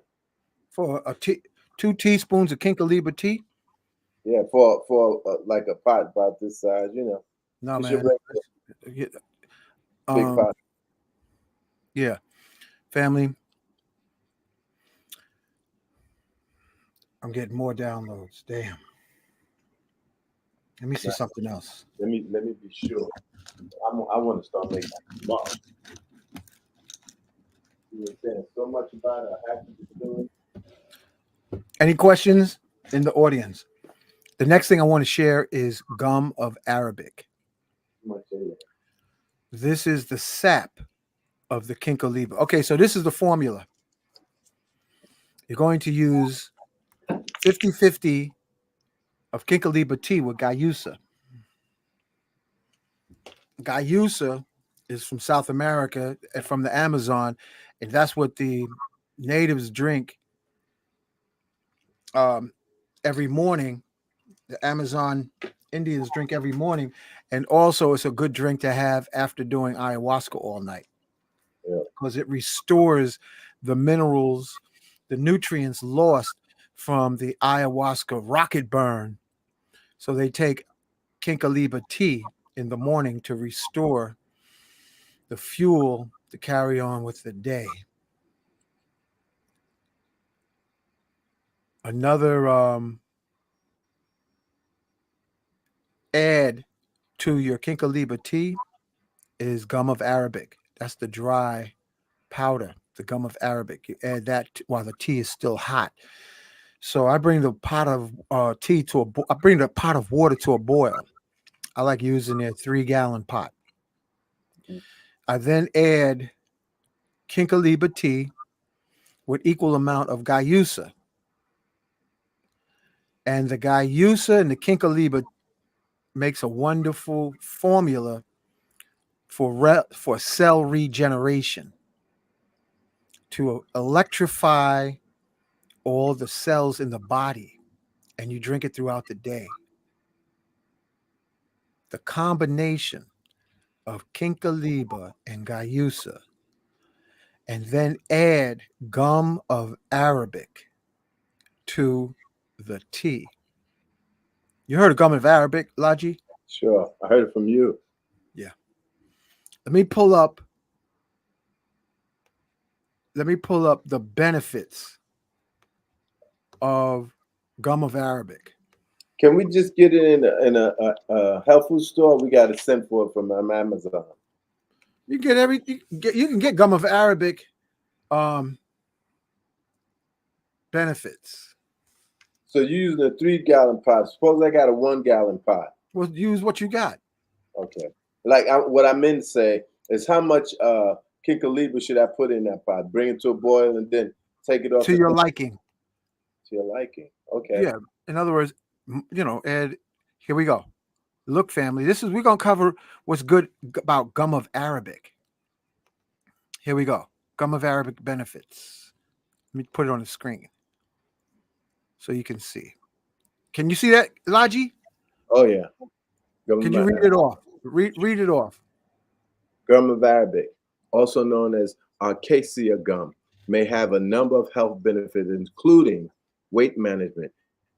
For a 2 teaspoons of Kinkoliba tea? Yeah, for like a pot about this size, No, it's your man. regular big Um, pot. yeah, family. I'm getting more downloads. Damn. Let me see something else. Let me be sure. I want to start making tomorrow. You were saying so much about it. I have to be doing. Any questions in the audience? The next thing I want to share is gum of Arabic. Much of it. This is the sap of the Kinkoliba. Okay, so this is the formula. You're going to use 50-50 of Kinkoliba tea with Gayusa. Gayusa is from South America and from the Amazon, and that's what the natives drink every morning. The Amazon Indians drink every morning, and also it's a good drink to have after doing ayahuasca all night Yeah. because it restores the minerals, the nutrients lost from the ayahuasca rocket burn. So they take Kinkoliba tea in the morning to restore the fuel to carry on with the day. Another add to your Kinkoliba tea is gum of Arabic. That's the dry powder, the gum of Arabic. You add that while the tea is still hot. So I bring the pot of tea to I bring the pot of water to a boil. I like using a 3-gallon pot. I then add Kinkoliba tea with equal amount of Gayusa. And the Gayusa and the Kinkoliba makes a wonderful formula for cell regeneration to electrify all the cells in the body, and you drink it throughout the day. The combination of Kinkoliba and Gayusa, and then add gum of Arabic to the tea. You heard of gum of Arabic, Laji? Sure. I heard it from you. Yeah. Let me pull up the benefits of gum of Arabic. Can we just get it in a health food store? We got to send for it from Amazon. You can get you can get gum of Arabic benefits. So you're using a 3-gallon pot. Suppose I got a 1-gallon pot. Well, use what you got. Okay. Like what I meant to say is how much Kinkoliba should I put in that pot? Bring it to a boil and then take it off To your liking. To your liking. Okay. Yeah. In other words, Ed, here we go. Look, family, we're going to cover what's good about gum of Arabic. Here we go. Gum of Arabic benefits. Let me put it on the screen so you can see. Can you see that, Laji? Oh, yeah. Can you read it off? Read it off. Gum of Arabic, also known as acacia gum, may have a number of health benefits, including weight management.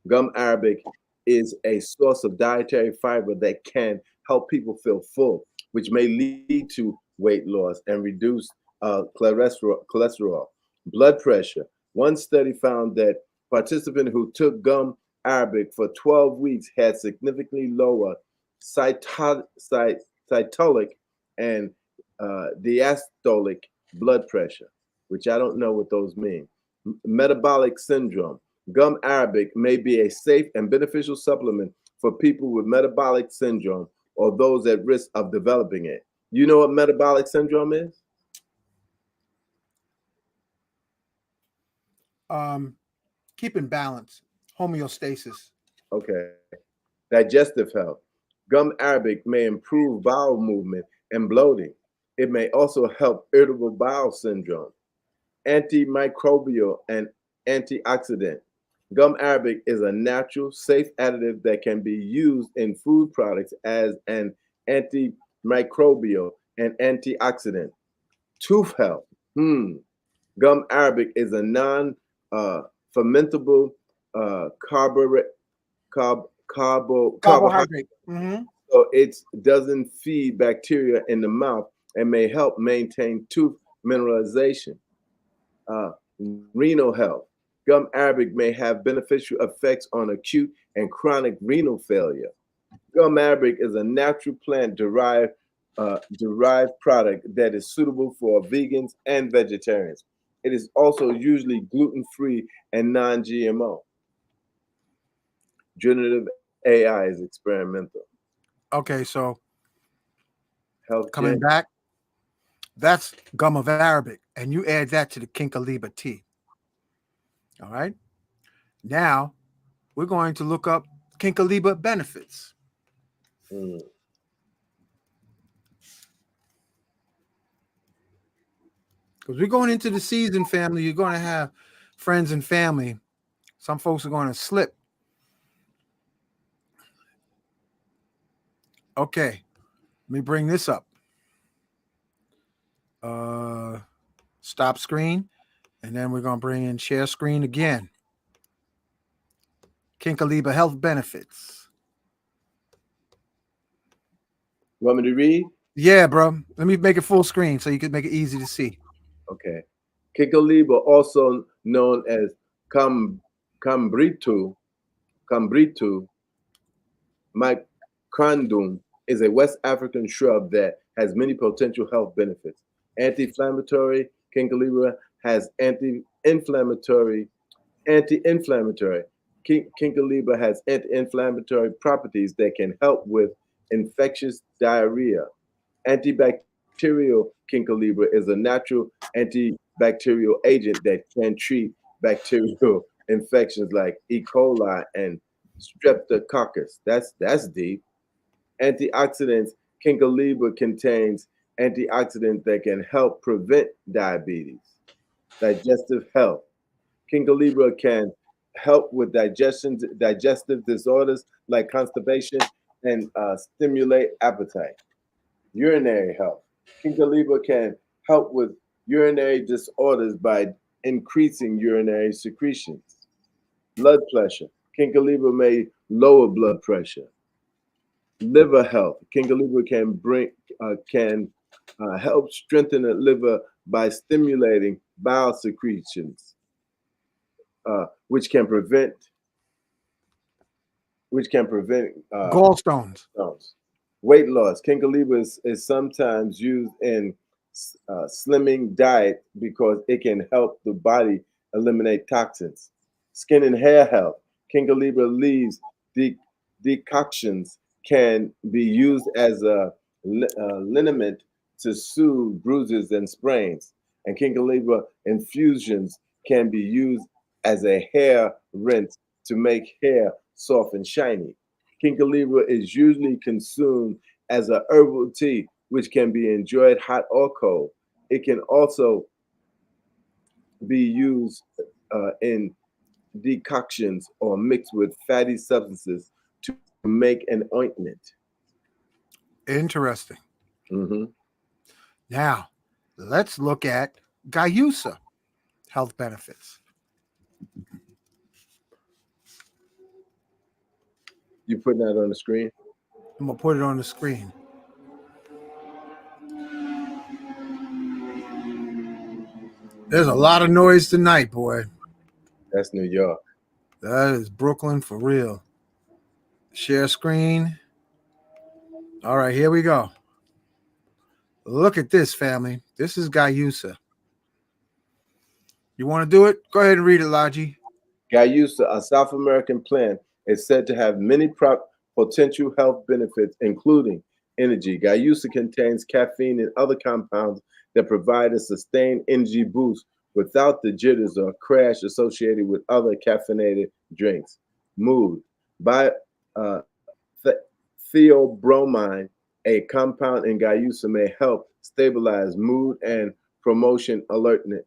Gum Arabic is a source of dietary fiber that can help people feel full, which may lead to weight loss and reduce cholesterol, blood pressure. One study found that participants who took gum Arabic for 12 weeks had significantly lower cytolic and diastolic blood pressure, which I don't know what those mean. Metabolic syndrome. Gum Arabic may be a safe and beneficial supplement for people with metabolic syndrome or those at risk of developing it. You know what metabolic syndrome is? Keeping balance, homeostasis. Okay. Digestive health. Gum Arabic may improve bowel movement and bloating. It may also help irritable bowel syndrome. Antimicrobial and antioxidant. Gum Arabic is a natural, safe additive that can be used in food products as an antimicrobial and antioxidant. Tooth health. Gum Arabic is a non-fermentable carbohydrate. Mm-hmm. So it doesn't feed bacteria in the mouth and may help maintain tooth mineralization. Renal health. Gum Arabic may have beneficial effects on acute and chronic renal failure. Gum arabic is a natural plant derived product that is suitable for vegans and vegetarians. It is also usually gluten free and non GMO. Generative AI is experimental. Okay, so Health coming Gen. back, that's gum of Arabic, and you add that to the Kinkaliba tea. All right. Now we're going to look up Kinkaliba benefits Mm. because we're going into the season, family. You're going to have friends and family. Some folks are going to slip. Okay, let me bring this up. Uh, Stop screen, and then we're going to bring in share screen again. Kinkaliba health benefits. Want me to read? Yeah, bro. Let me make it full screen so you can make it easy to see. Okay. Kikaliba, also known as cambritu, cambritu micrandum, is a West African shrub that has many potential health benefits. Anti-inflammatory, Kinkaliba has anti-inflammatory. Kinkaliba has anti-inflammatory properties that can help with infectious diarrhea. Antibacterial Kinkaliba is a natural antibacterial agent that can treat bacterial infections like E. coli and streptococcus. That's deep. Antioxidants. Kinkaliba contains antioxidants that can help prevent diabetes. Digestive health. Kinkaliba can help with digestive disorders like constipation and stimulate appetite. Urinary health. Kinkaliba can help with urinary disorders by increasing urinary secretions. Blood pressure. Kinkaliba may lower blood pressure. Liver health. Kinkaliba can help strengthen the liver by stimulating bile secretions, which can prevent Gallstones. stones. Weight loss. Kinkaliba is sometimes used in slimming diet because it can help the body eliminate toxins. Skin and hair health. Kinkaliba leaves de- decoctions can be used as a liniment to soothe bruises and sprains. And Kinkaliba infusions can be used as a hair rinse to make hair soft and shiny. Kinkaliba is usually consumed as a herbal tea, which can be enjoyed hot or cold. It can also be used in decoctions or mixed with fatty substances to make an ointment. Interesting. Hmm. Now, let's look at Gayusa health benefits. You putting that on the screen? I'm going to put it on the screen. There's a lot of noise tonight, boy. That's New York. That is Brooklyn for real. Share screen. All right, here we go. Look at this, family. This is Gayusa. You want to do it? Go ahead and read it, Laji. Gayusa, a South American plant, is said to have many potential health benefits, including energy. Gayusa contains caffeine and other compounds that provide a sustained energy boost without the jitters or crash associated with other caffeinated drinks. Mood. By uh, th- theobromine, a compound in Gayusa, may help stabilize mood and promotion alertness.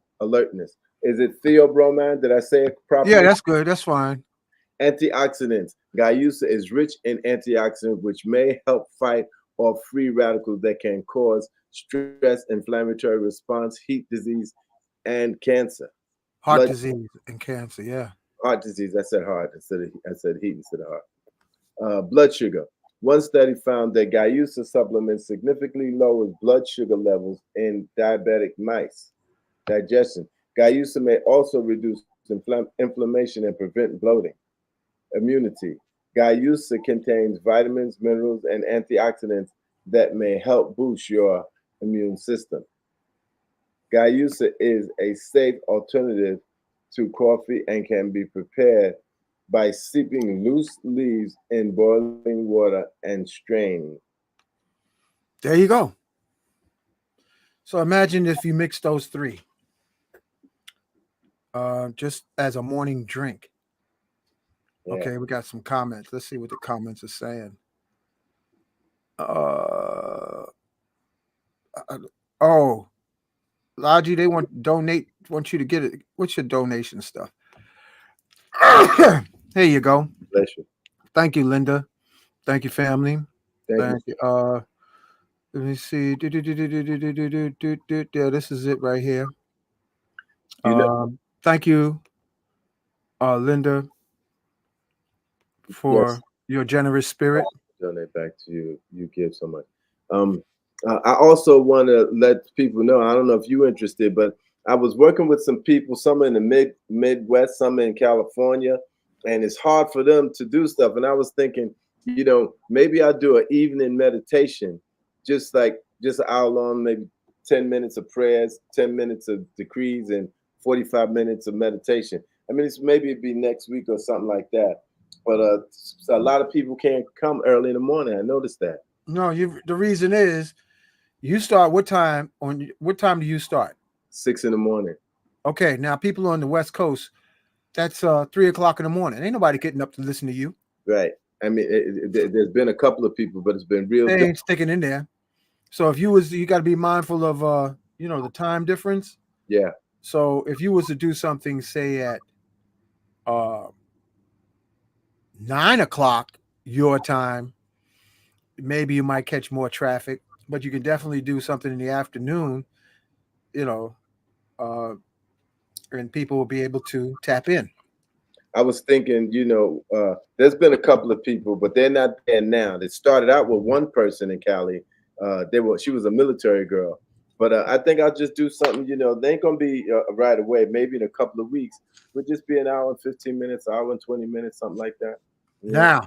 Is it theobromine? Did I say it Yeah, properly? that's good. That's fine. Antioxidants. Gayusa is rich in antioxidants, which may help fight off free radicals that can cause stress, inflammatory response, heat disease, and cancer. Heart Blood disease and cancer. Yeah. heart disease. I said heart instead of I said heat instead of heart. Blood sugar. One study found that Gayusa supplements significantly lowers blood sugar levels in diabetic mice. Digestion. Gayusa may also reduce inflammation and prevent bloating. Immunity. Guayusa contains vitamins, minerals, and antioxidants that may help boost your immune system. Guayusa is a safe alternative to coffee and can be prepared by steeping loose leaves in boiling water and straining. There you go. So imagine if you mix those three, just as a morning drink. Yeah. Okay, we got some comments. Let's see what the comments are saying. Uh, oh, Logi, they want you to get it. What's your donation stuff? Here you go. Bless you. Thank you, Linda. Thank you, family. Thank you. Thank you. Let me see. Yeah, this is it right here. You know, Thank you, Linda, yes, for your generous spirit. donate back to you. You give so much. Um, I also want to let people know. I don't know if you're interested, but I was working with some people, some in the Midwest, some in California, and it's hard for them to do stuff. And I was thinking, maybe I'll do an evening meditation, just an hour long, maybe 10 minutes of prayers, 10 minutes of decrees, and 45 minutes of meditation. I mean, maybe it'd be next week or something like that. But so a lot of people can't come early in the morning. I noticed that. No, you. The reason is you start what time? What time do you start? 6 in the morning. Okay, now people on the West Coast, that's 3 o'clock in the morning. Ain't nobody getting up to listen to you. Right. I mean, there's been a couple of people, but it's been real They good. ain't sticking in there. So if you got to be mindful of the time difference. Yeah. So if you was to do something, say at uh 9 o'clock your time, maybe you might catch more traffic, but you can definitely do something in the afternoon, you know, uh, and people will be able to tap in. I was thinking, there's been a couple of people, but they're not there now. They started out with one person in Cali. She was a military girl, but I think I'll just do something. They ain't gonna be right away. Maybe in a couple of weeks, would just be an hour and 15 minutes, hour and 20 minutes, something like that. Now,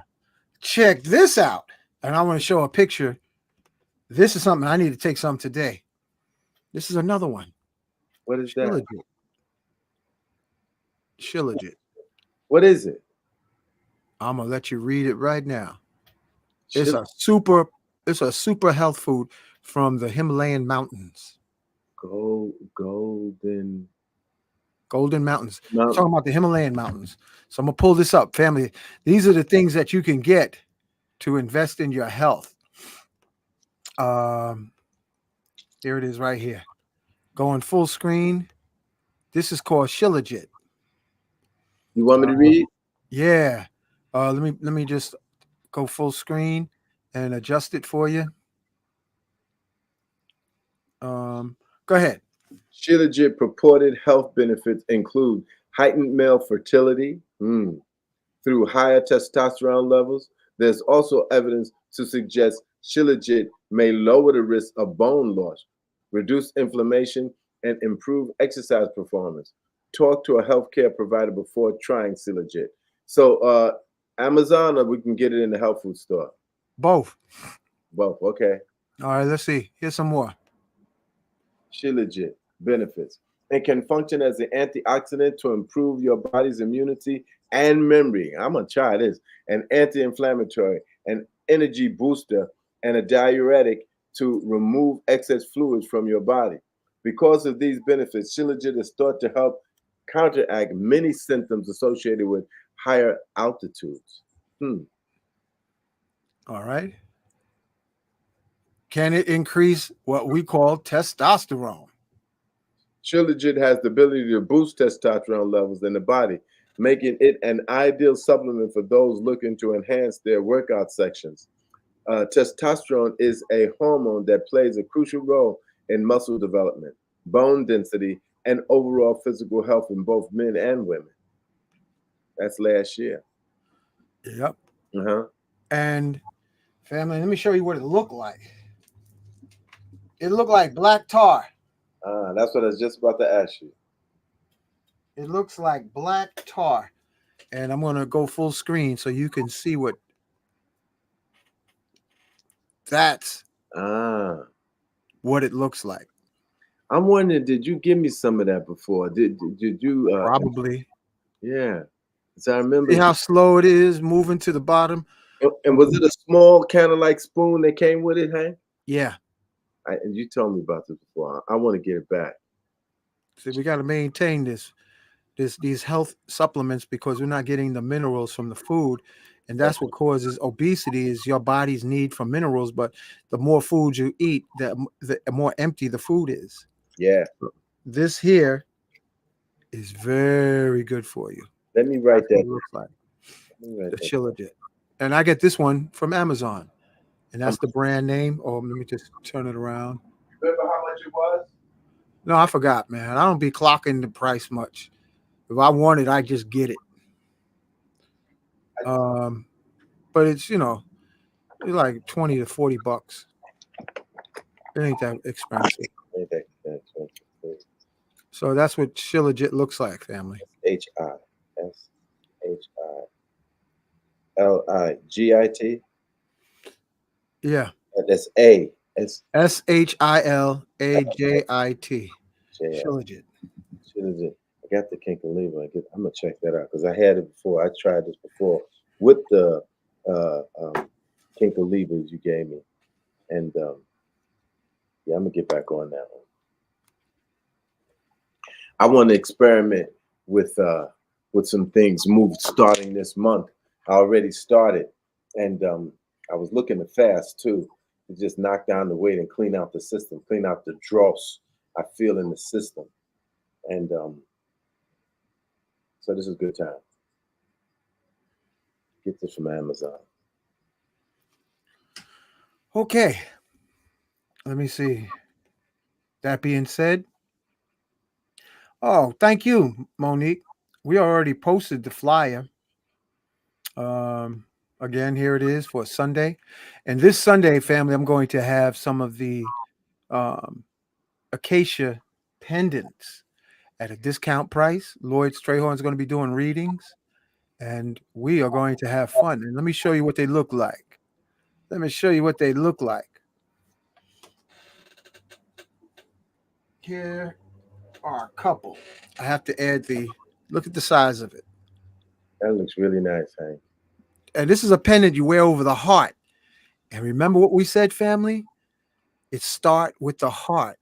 check this out, and I want to show a picture. This is something I need to take some today. This is another one. What is that? Shilajit. What is it? I'm gonna let you read it right now. It's Shil- a super health food from the Himalayan mountains. Golden Golden Mountains. I'm Mountain. talking about the Himalayan mountains. So I'm gonna pull this up, family. These are the things that you can get to invest in your health. Here it is right here. Going full screen. This is called Shilajit. You want me to read? Yeah. Let me just go full screen and adjust it for you. Go ahead. Shilajit purported health benefits include heightened male fertility through higher testosterone levels. There's also evidence to suggest Shilajit may lower the risk of bone loss, reduce inflammation, and improve exercise performance. Talk to a healthcare provider before trying Shilajit. So, Amazon, or we can get it in the health food store. Both. Both. Okay. All right, let's see. Here's some more. Shilajit benefits and can function as an antioxidant to improve your body's immunity and memory. I'm gonna try this. An anti-inflammatory, an energy booster, and a diuretic to remove excess fluids from your body. Because of these benefits, Shilajit is thought to help counteract many symptoms associated with higher altitudes. All right. Can it increase what we call testosterone? Shilajit has the ability to boost testosterone levels in the body, making it an ideal supplement for those looking to enhance their workout sections. Testosterone is a hormone that plays a crucial role in muscle development, bone density, and overall physical health in both men and women. That's last year. Yep. Uh-huh. And family, let me show you what it looked like. It looked like black tar. That's what I was just about to ask you. It looks like black tar. And I'm going to go full screen so you can see that's what it looks like. I'm wondering, did you give me some of that before? Did you? Probably. Yeah. So I remember. See how slow it is moving to the bottom? And was it a small kind of like spoon that came with it, Hank? Yeah. And you told me about this before. I want to get it back. See, we got to maintain these health supplements because we're not getting the minerals from the food, and that's what causes obesity is your body's need for minerals. But the more food you eat, the more empty the food is. Yeah. This here is very good for you. Let me write That's what that. it looks like. The Shilajit. And I get this one from Amazon, and that's the brand name. Oh, let me just turn it around. Remember how much it was? No, I forgot, man. I don't be clocking the price much. If I want it, I just get it. But it's it's like 20 to 40 bucks. It ain't that expensive. So that's what Shilajit looks like, family. Shilligit. Yeah. That's A. It's Shilajit. Shilajit. Shilligit. I got the Kinkoliba. I'm gonna check that out because I had it before. I tried this before with the Kinkolibas you gave me, and yeah, I'm gonna get back on that one. I want to experiment with some things starting this month. I already started, and I was looking to fast too, to just knock down the weight and clean out the system, clean out the dross I feel in the system, and so this is a good time. Get this from Amazon. Okay. Let me see. That being said, oh, thank you, Monique. We already posted the flyer. Again, here it is for Sunday. And this Sunday, family, I'm going to have some of the acacia pendants at a discount price. Lloyd Strayhorn is going to be doing readings, and we are going to have fun. And let me show you what they look like. Here are a couple. I have to add look at the size of it. That looks really nice, Hank. And this is a pendant you wear over the heart. And remember what we said, family? It start with the heart.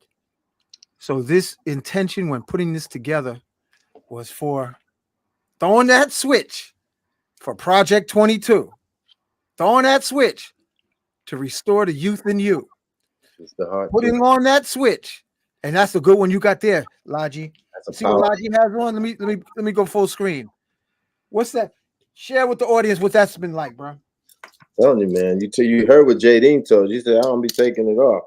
So this intention when putting this together was for throwing that switch for Project 22. Throwing that switch to restore the youth in you. It's the heart. Putting on that switch. And that's the good one you got there, Laji. See what Laji has on? Let me go full screen. What's that? Share with the audience what that's been like, bro. Telling you, man. You heard what Jadine told you. She said I don't be taking it off.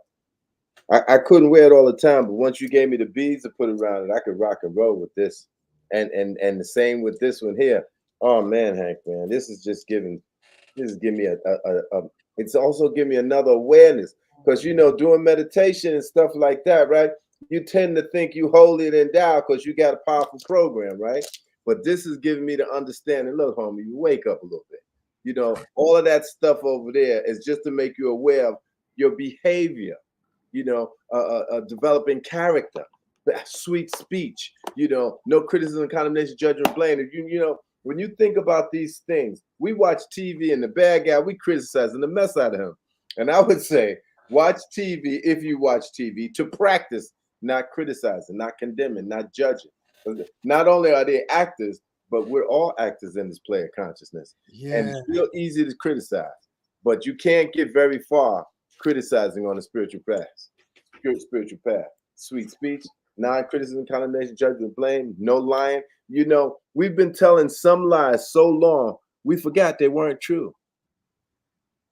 I couldn't wear it all the time, but once you gave me the beads to put around it, I could rock and roll with this. And the same with this one here. Oh man, Hank, man, this is giving me it's also giving me another awareness. Because doing meditation and stuff like that, right? You tend to think you hold it and down because you got a powerful program, right? But this is giving me the understanding. Look, homie, you wake up a little bit. All of that stuff over there is just to make you aware of your behavior. Developing character, sweet speech, no criticism, condemnation, judgment, blame. If when you think about these things, we watch TV and the bad guy, we criticizing the mess out of him. And I would say, watch TV if you watch TV to practice not criticizing, not condemning, not judging. Not only are they actors, but we're all actors in this play of consciousness. Yeah. And it's real easy to criticize, but you can't get very far criticizing on a spiritual path. Spiritual path. Sweet speech, non-criticism, condemnation, judgment, blame, no lying. We've been telling some lies so long, we forgot they weren't true.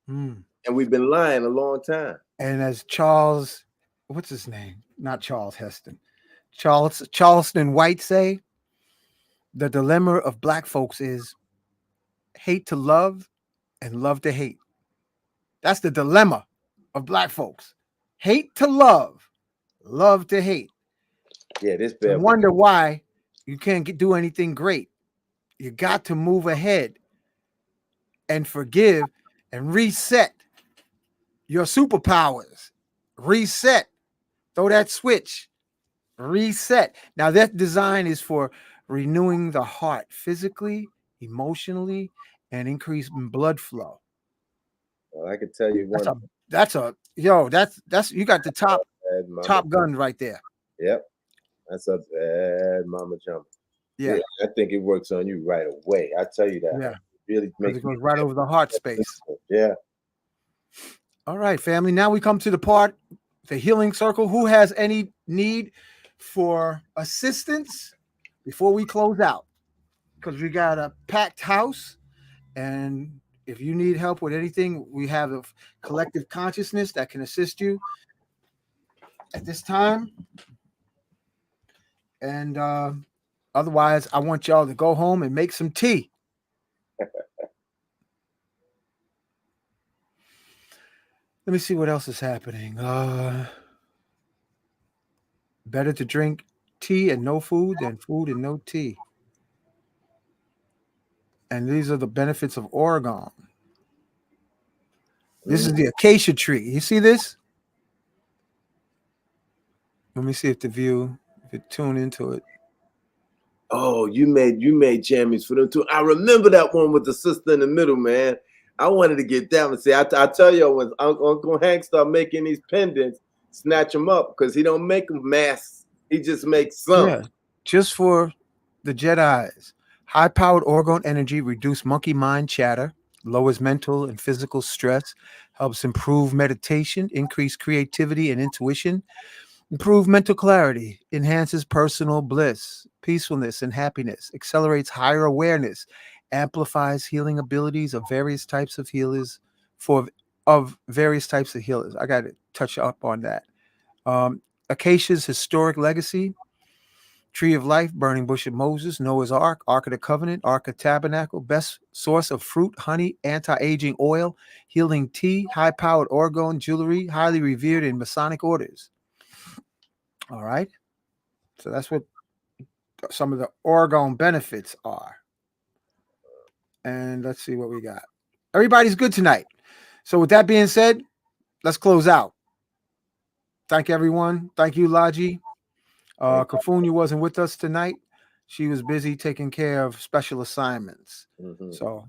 And we've been lying a long time. And as Charles, what's his name? Not Charles Heston. Charleston White say, the dilemma of black folks is hate to love and love to hate. That's the dilemma of black folks. Hate to love, love to hate. Yeah, this bad. I wonder why you can't do anything great. You got to move ahead and forgive and reset your superpowers. Reset. Throw that switch. Reset. Now, that design is for renewing the heart physically, emotionally, and increasing blood flow. Well, I can tell you That's one. that's you got the Bad mama. top gun right there. Yep, that's a bad mama jump. Yeah, I think it works on you right away. I tell you that. yeah. It really Because makes it goes right over the heart space. Yeah. All right, family. Now we come to the part, the healing circle. Who has any need for assistance before we close out? Because we got a packed house, and if you need help with anything, we have a collective consciousness that can assist you at this time. And otherwise, I want y'all to go home and make some tea. Let me see what else is happening. Better to drink tea and no food than food and no tea. And these are the benefits of Oregon. This is the acacia tree. You see this? Let me see if the view, if it tune into it. Oh, you made jammies for them too. I remember that one with the sister in the middle, man. I wanted to get that one. See, I tell you, when Uncle Hank start making these pendants, snatch them up because he don't make them masks. He just makes some. Yeah, just for the Jedi's. High-powered Oregon energy reduce monkey mind chatter, lowers mental and physical stress, helps improve meditation, increase creativity and intuition, improve mental clarity, enhances personal bliss, peacefulness, and happiness, accelerates higher awareness, amplifies healing abilities of various types of healers of various types of healers. I got to touch up on that. Acacia's historic legacy: Tree of Life, Burning Bush of Moses, Noah's Ark, Ark of the Covenant, Ark of Tabernacle, best source of fruit, honey, anti-aging oil, healing tea, high-powered orgone jewelry, highly revered in Masonic orders. All right. So that's what some of the Oregon benefits are. And let's see what we got. Everybody's good tonight. So with that being said, let's close out. Thank everyone. Thank you, Laji. Kafunya wasn't with us tonight. She was busy taking care of special assignments. So